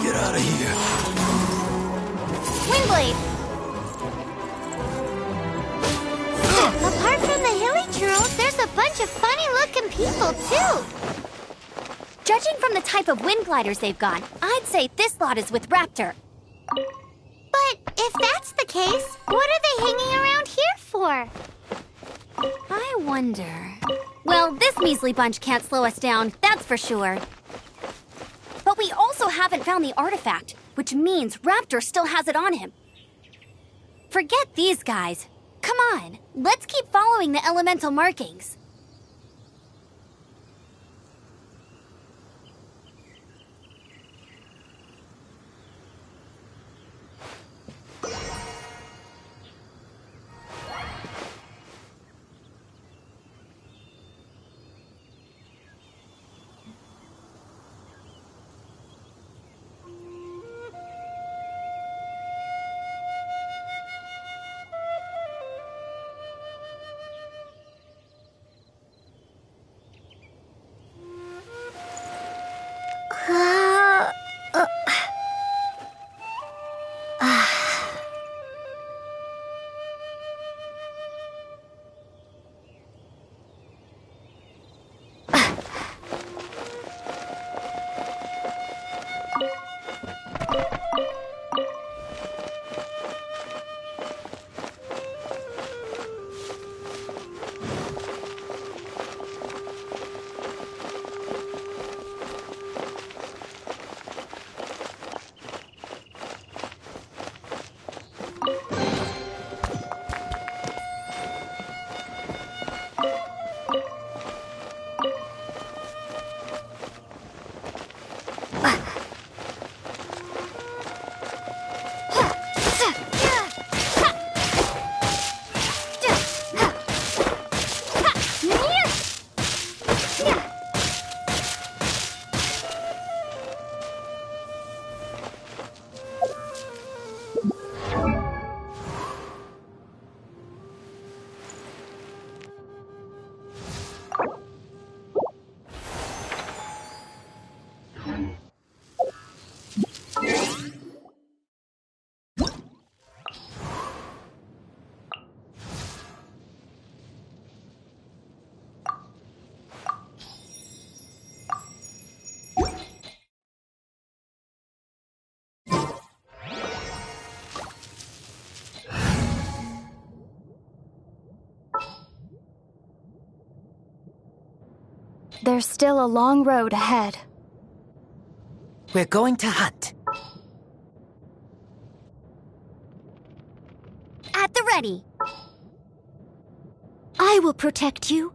Get out of here! Windblade! Apart from the hilly churls, there's a bunch of funny-looking people, too! Judging from the type of wind gliders they've got, I'd say this lot is with Raptor. But if that's the case, what are they hanging around here for? I wonder... Well, this measly bunch can't slow us down, that's for sure. But we also haven't found the artifact, which means Raptor still has it on him. Forget these guys. Come on, let's keep following the elemental markings. There's still a long road ahead. We're going to hunt. At the ready. I will protect you.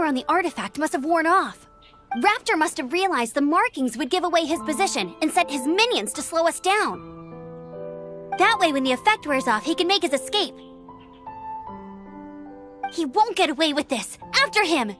power on the artifact must have worn off. Raptor must have realized the markings would give away his position and sent his minions to slow us down. That way, when the effect wears off, he can make his escape. He won't get away with this! After him!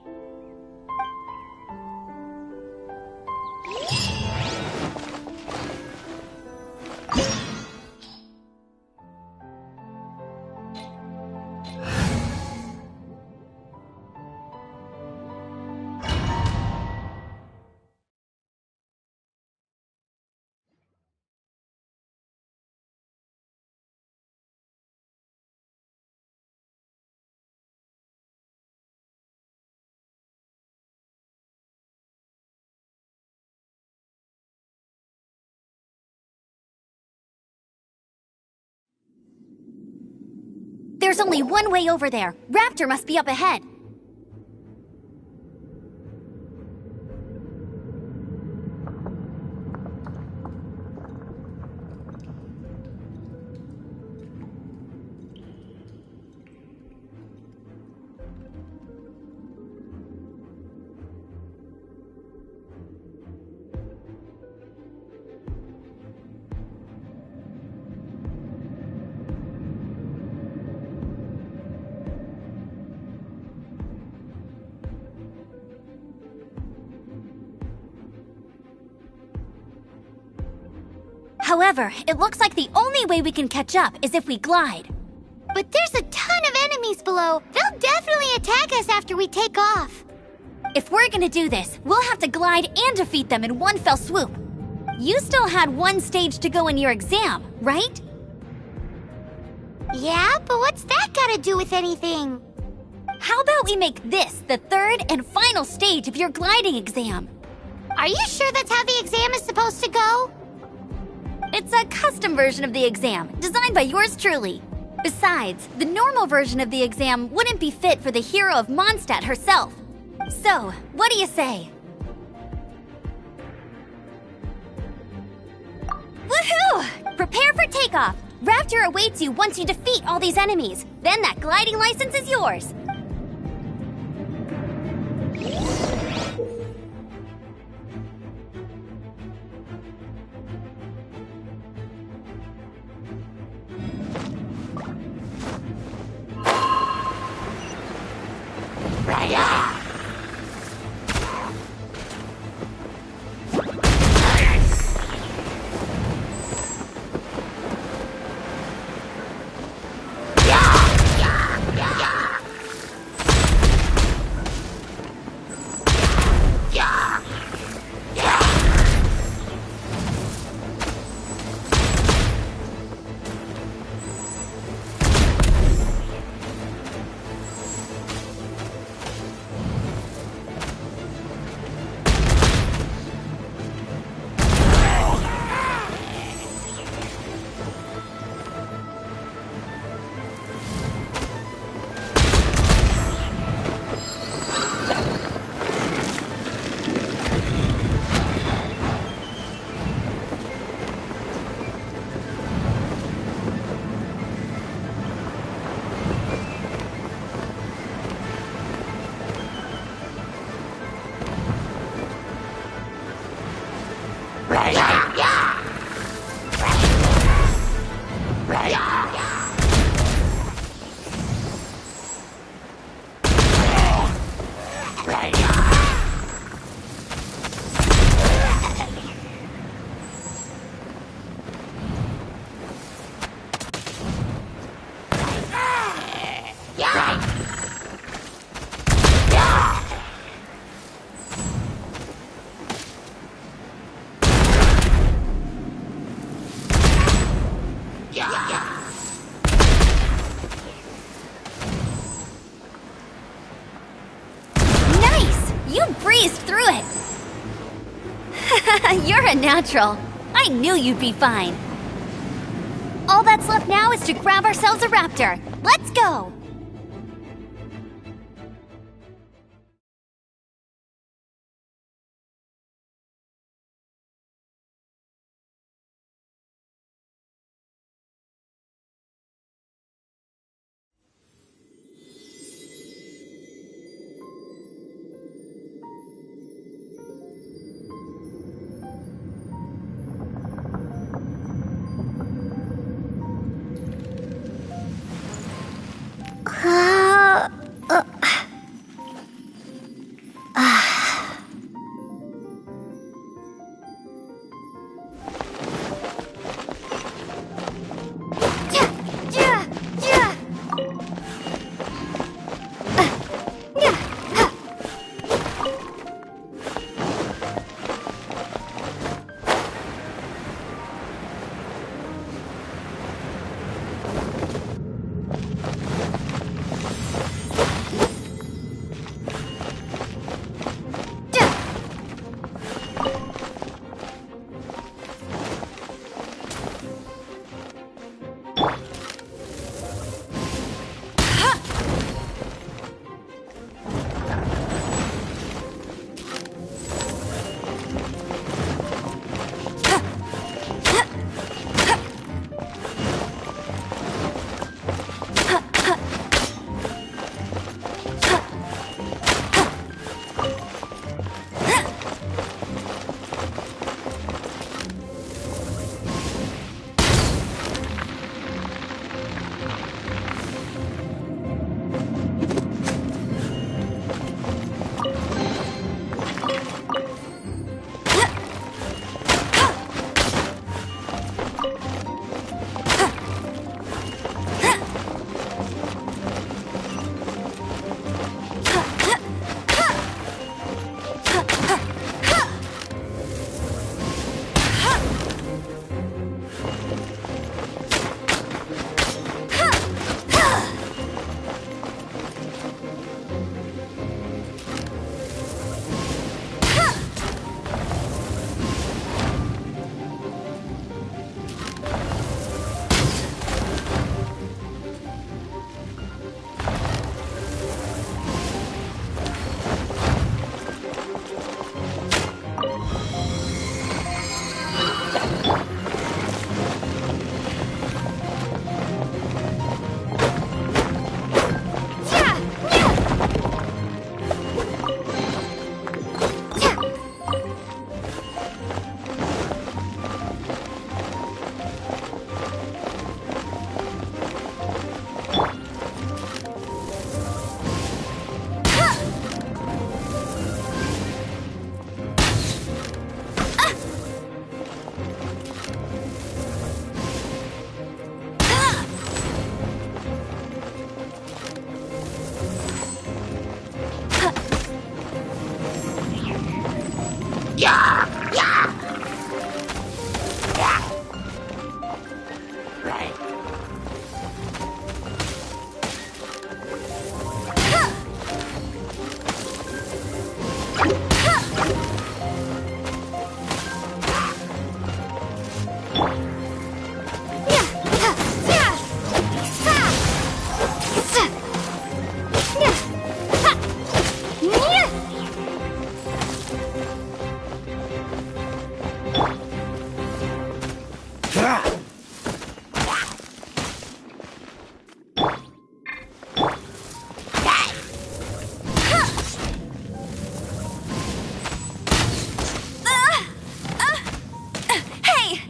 There's only one way over there. Raptor must be up ahead. However, it looks like the only way we can catch up is if we glide. But there's a ton of enemies below. They'll definitely attack us after we take off. If we're gonna do this, we'll have to glide and defeat them in one fell swoop. You still had one stage to go in your exam, right? Yeah, but what's that gotta do with anything? How about we make this the third and final stage of your gliding exam? Are you sure that's how the exam is supposed to go? It's a custom version of the exam, designed by yours truly. Besides, the normal version of the exam wouldn't be fit for the hero of Mondstadt herself. So, what do you say? Woohoo! Prepare for takeoff! Raptor awaits you once you defeat all these enemies. Then that gliding license is yours. You're a natural. I knew you'd be fine. All that's left now is to grab ourselves a raptor. Let's go! Hey!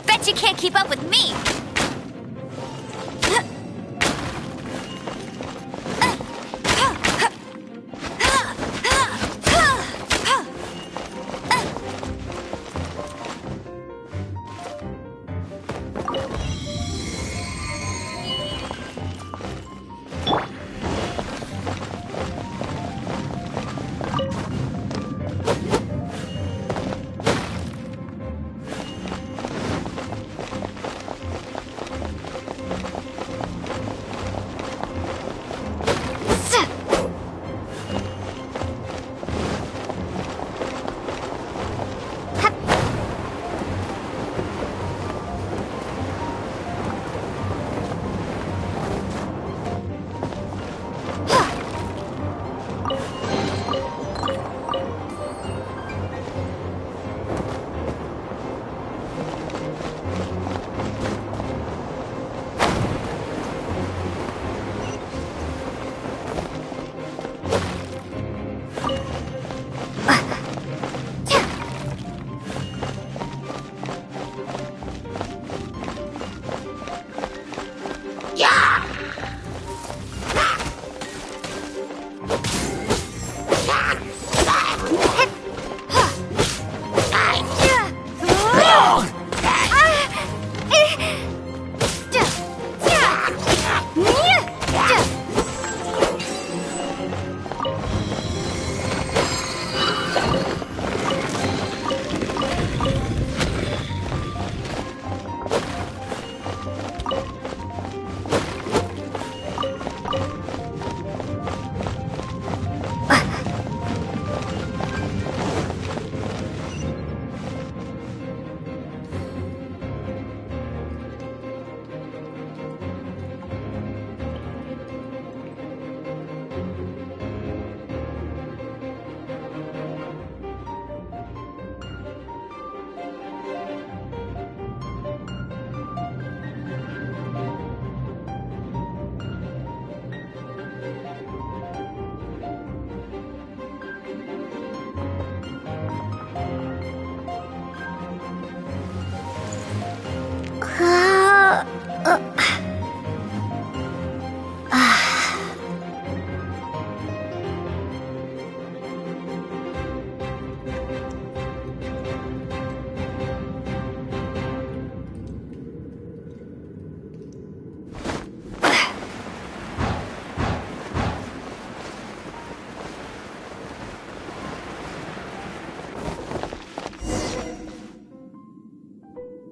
Bet you can't keep up with me!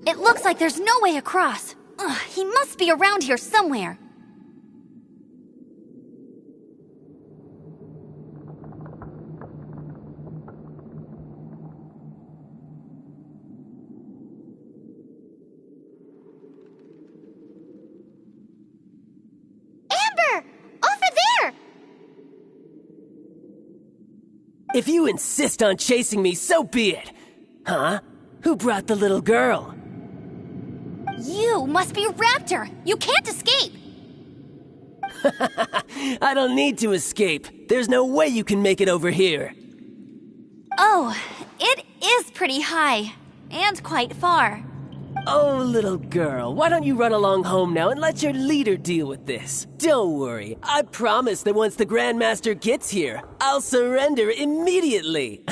It looks like there's no way across. Ugh, he must be around here somewhere. Amber! Over there! If you insist on chasing me, so be it. Huh? Who brought the little girl? You must be Raptor! You can't escape! I don't need to escape. There's no way you can make it over here. Oh, it is pretty high. And quite far. Oh, little girl, why don't you run along home now and let your leader deal with this? Don't worry, I promise that once the Grandmaster gets here, I'll surrender immediately.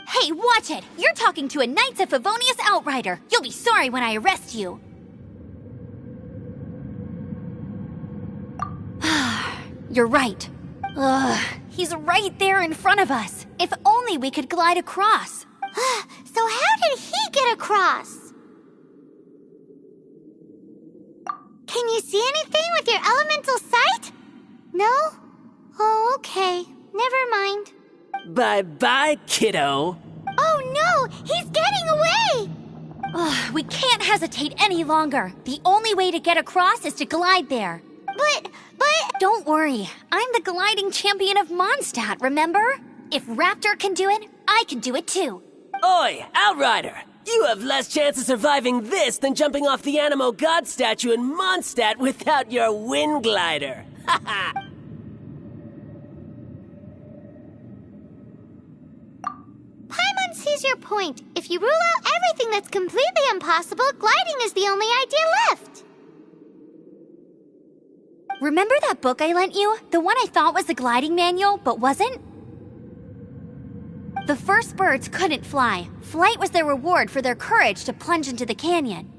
Hey, watch it! You're talking to a Knights of Favonius outrider. You'll be sorry when I arrest you. You're right. Ugh, he's right there in front of us. If only we could glide across. So how did he get across? Can you see anything with your elemental sight? No? Oh, okay. Never mind. Bye-bye, kiddo. Oh no! He's getting away! Ugh, we can't hesitate any longer. The only way to get across is to glide there. But... Don't worry. I'm the gliding champion of Mondstadt, remember? If Raptor can do it, I can do it too. Oi, Outrider! You have less chance of surviving this than jumping off the Animo God statue in Mondstadt without your wind glider. Haha! Paimon sees your point. If you rule out everything that's completely impossible, gliding is the only idea left. Remember that book I lent you? The one I thought was the gliding manual, but wasn't? The first birds couldn't fly. Flight was their reward for their courage to plunge into the canyon.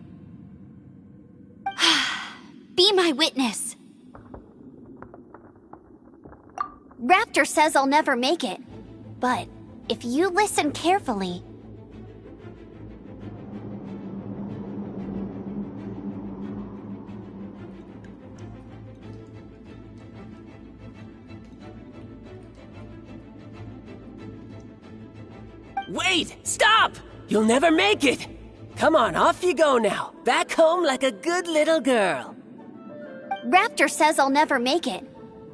Be my witness. Raptor says I'll never make it. But if you listen carefully... Wait! Stop! You'll never make it! Come on, off you go now. Back home like a good little girl. Raptor says I'll never make it.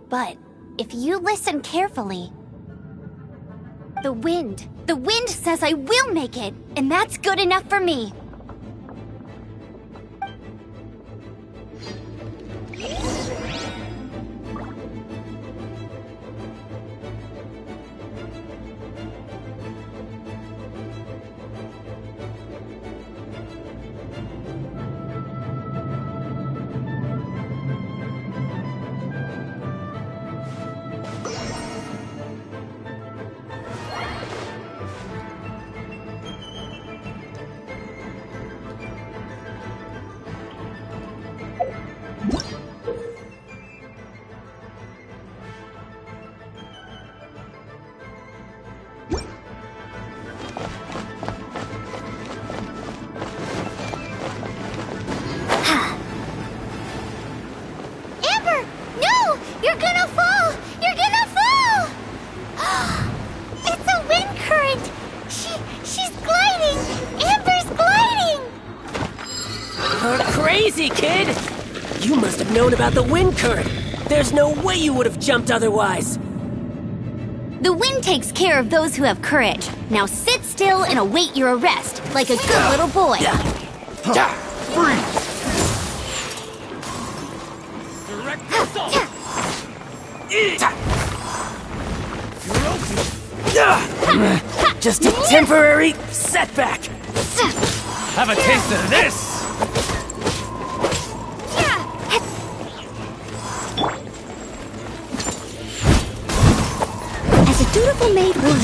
But if you listen carefully... The wind says I will make it, and that's good enough for me. Crazy, kid! You must have known about the wind current. There's no way you would have jumped otherwise. The wind takes care of those who have courage. Now sit still and await your arrest, like a good little boy. Freeze! Direct assault! Just a temporary setback. Have a taste of this! As a dutiful maid would.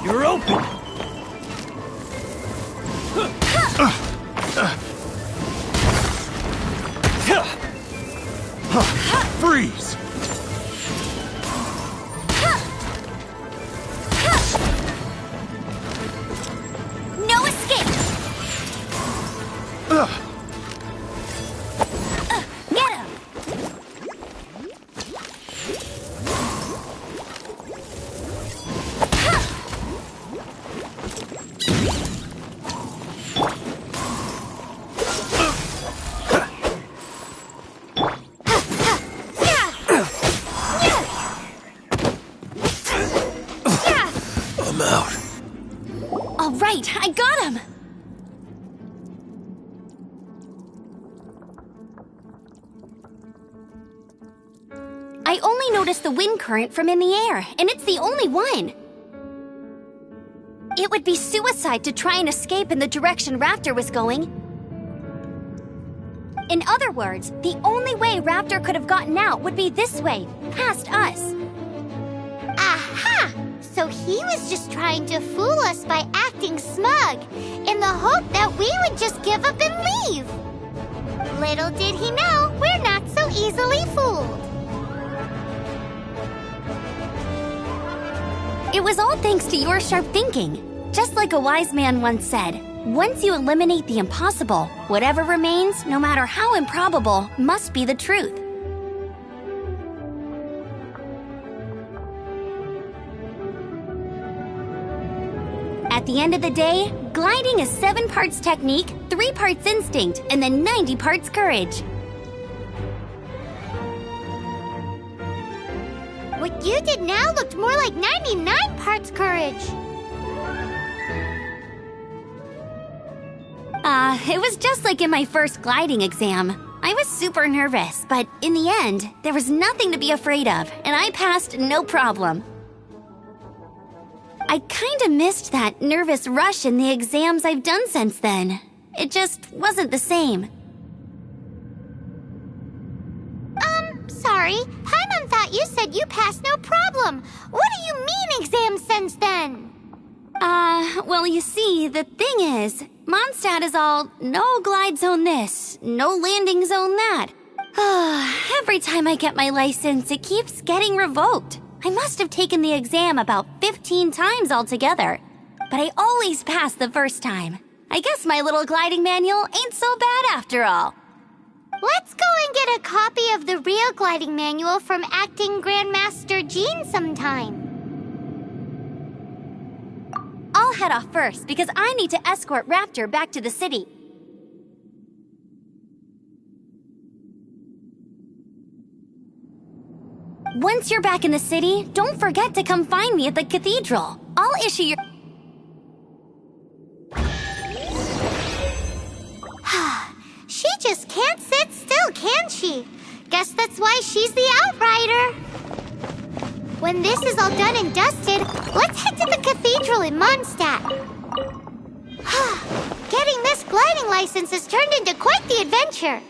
You're open! Freeze! No escape! Get him! notice the wind current from in the air, and it's the only one. It would be suicide to try and escape in the direction Raptor was going. In other words, the only way Raptor could have gotten out would be this way, past us. Aha! So he was just trying to fool us by acting smug, in the hope that we would just give up and leave. Little did he know, we're not so easily fooled. It was all thanks to your sharp thinking. Just like a wise man once said, once you eliminate the impossible, whatever remains, no matter how improbable, must be the truth. At the end of the day, gliding is 7 parts technique, 3 parts instinct, and then 90 parts courage. What you did now looked more like 99 parts courage. It was just like in my first gliding exam. I was super nervous, but in the end, there was nothing to be afraid of, and I passed no problem. I kinda missed that nervous rush in the exams I've done since then. It just wasn't the same. Sorry. Paimon thought you said you passed no problem. What do you mean exams since then? Well, you see, the thing is, Mondstadt is all, no glide zone this, no landing zone that. Every time I get my license, it keeps getting revoked. I must have taken the exam about 15 times altogether. But I always pass the first time. I guess my little gliding manual ain't so bad after all. Let's go and get a copy of the real gliding manual from Acting Grandmaster Jean sometime. I'll head off first because I need to escort Raptor back to the city. Once you're back in the city, don't forget to come find me at the cathedral. I'll issue your... She just can't sit still, can she? Guess that's why she's the Outrider. When this is all done and dusted, let's head to the cathedral in Mondstadt. Getting this gliding license has turned into quite the adventure.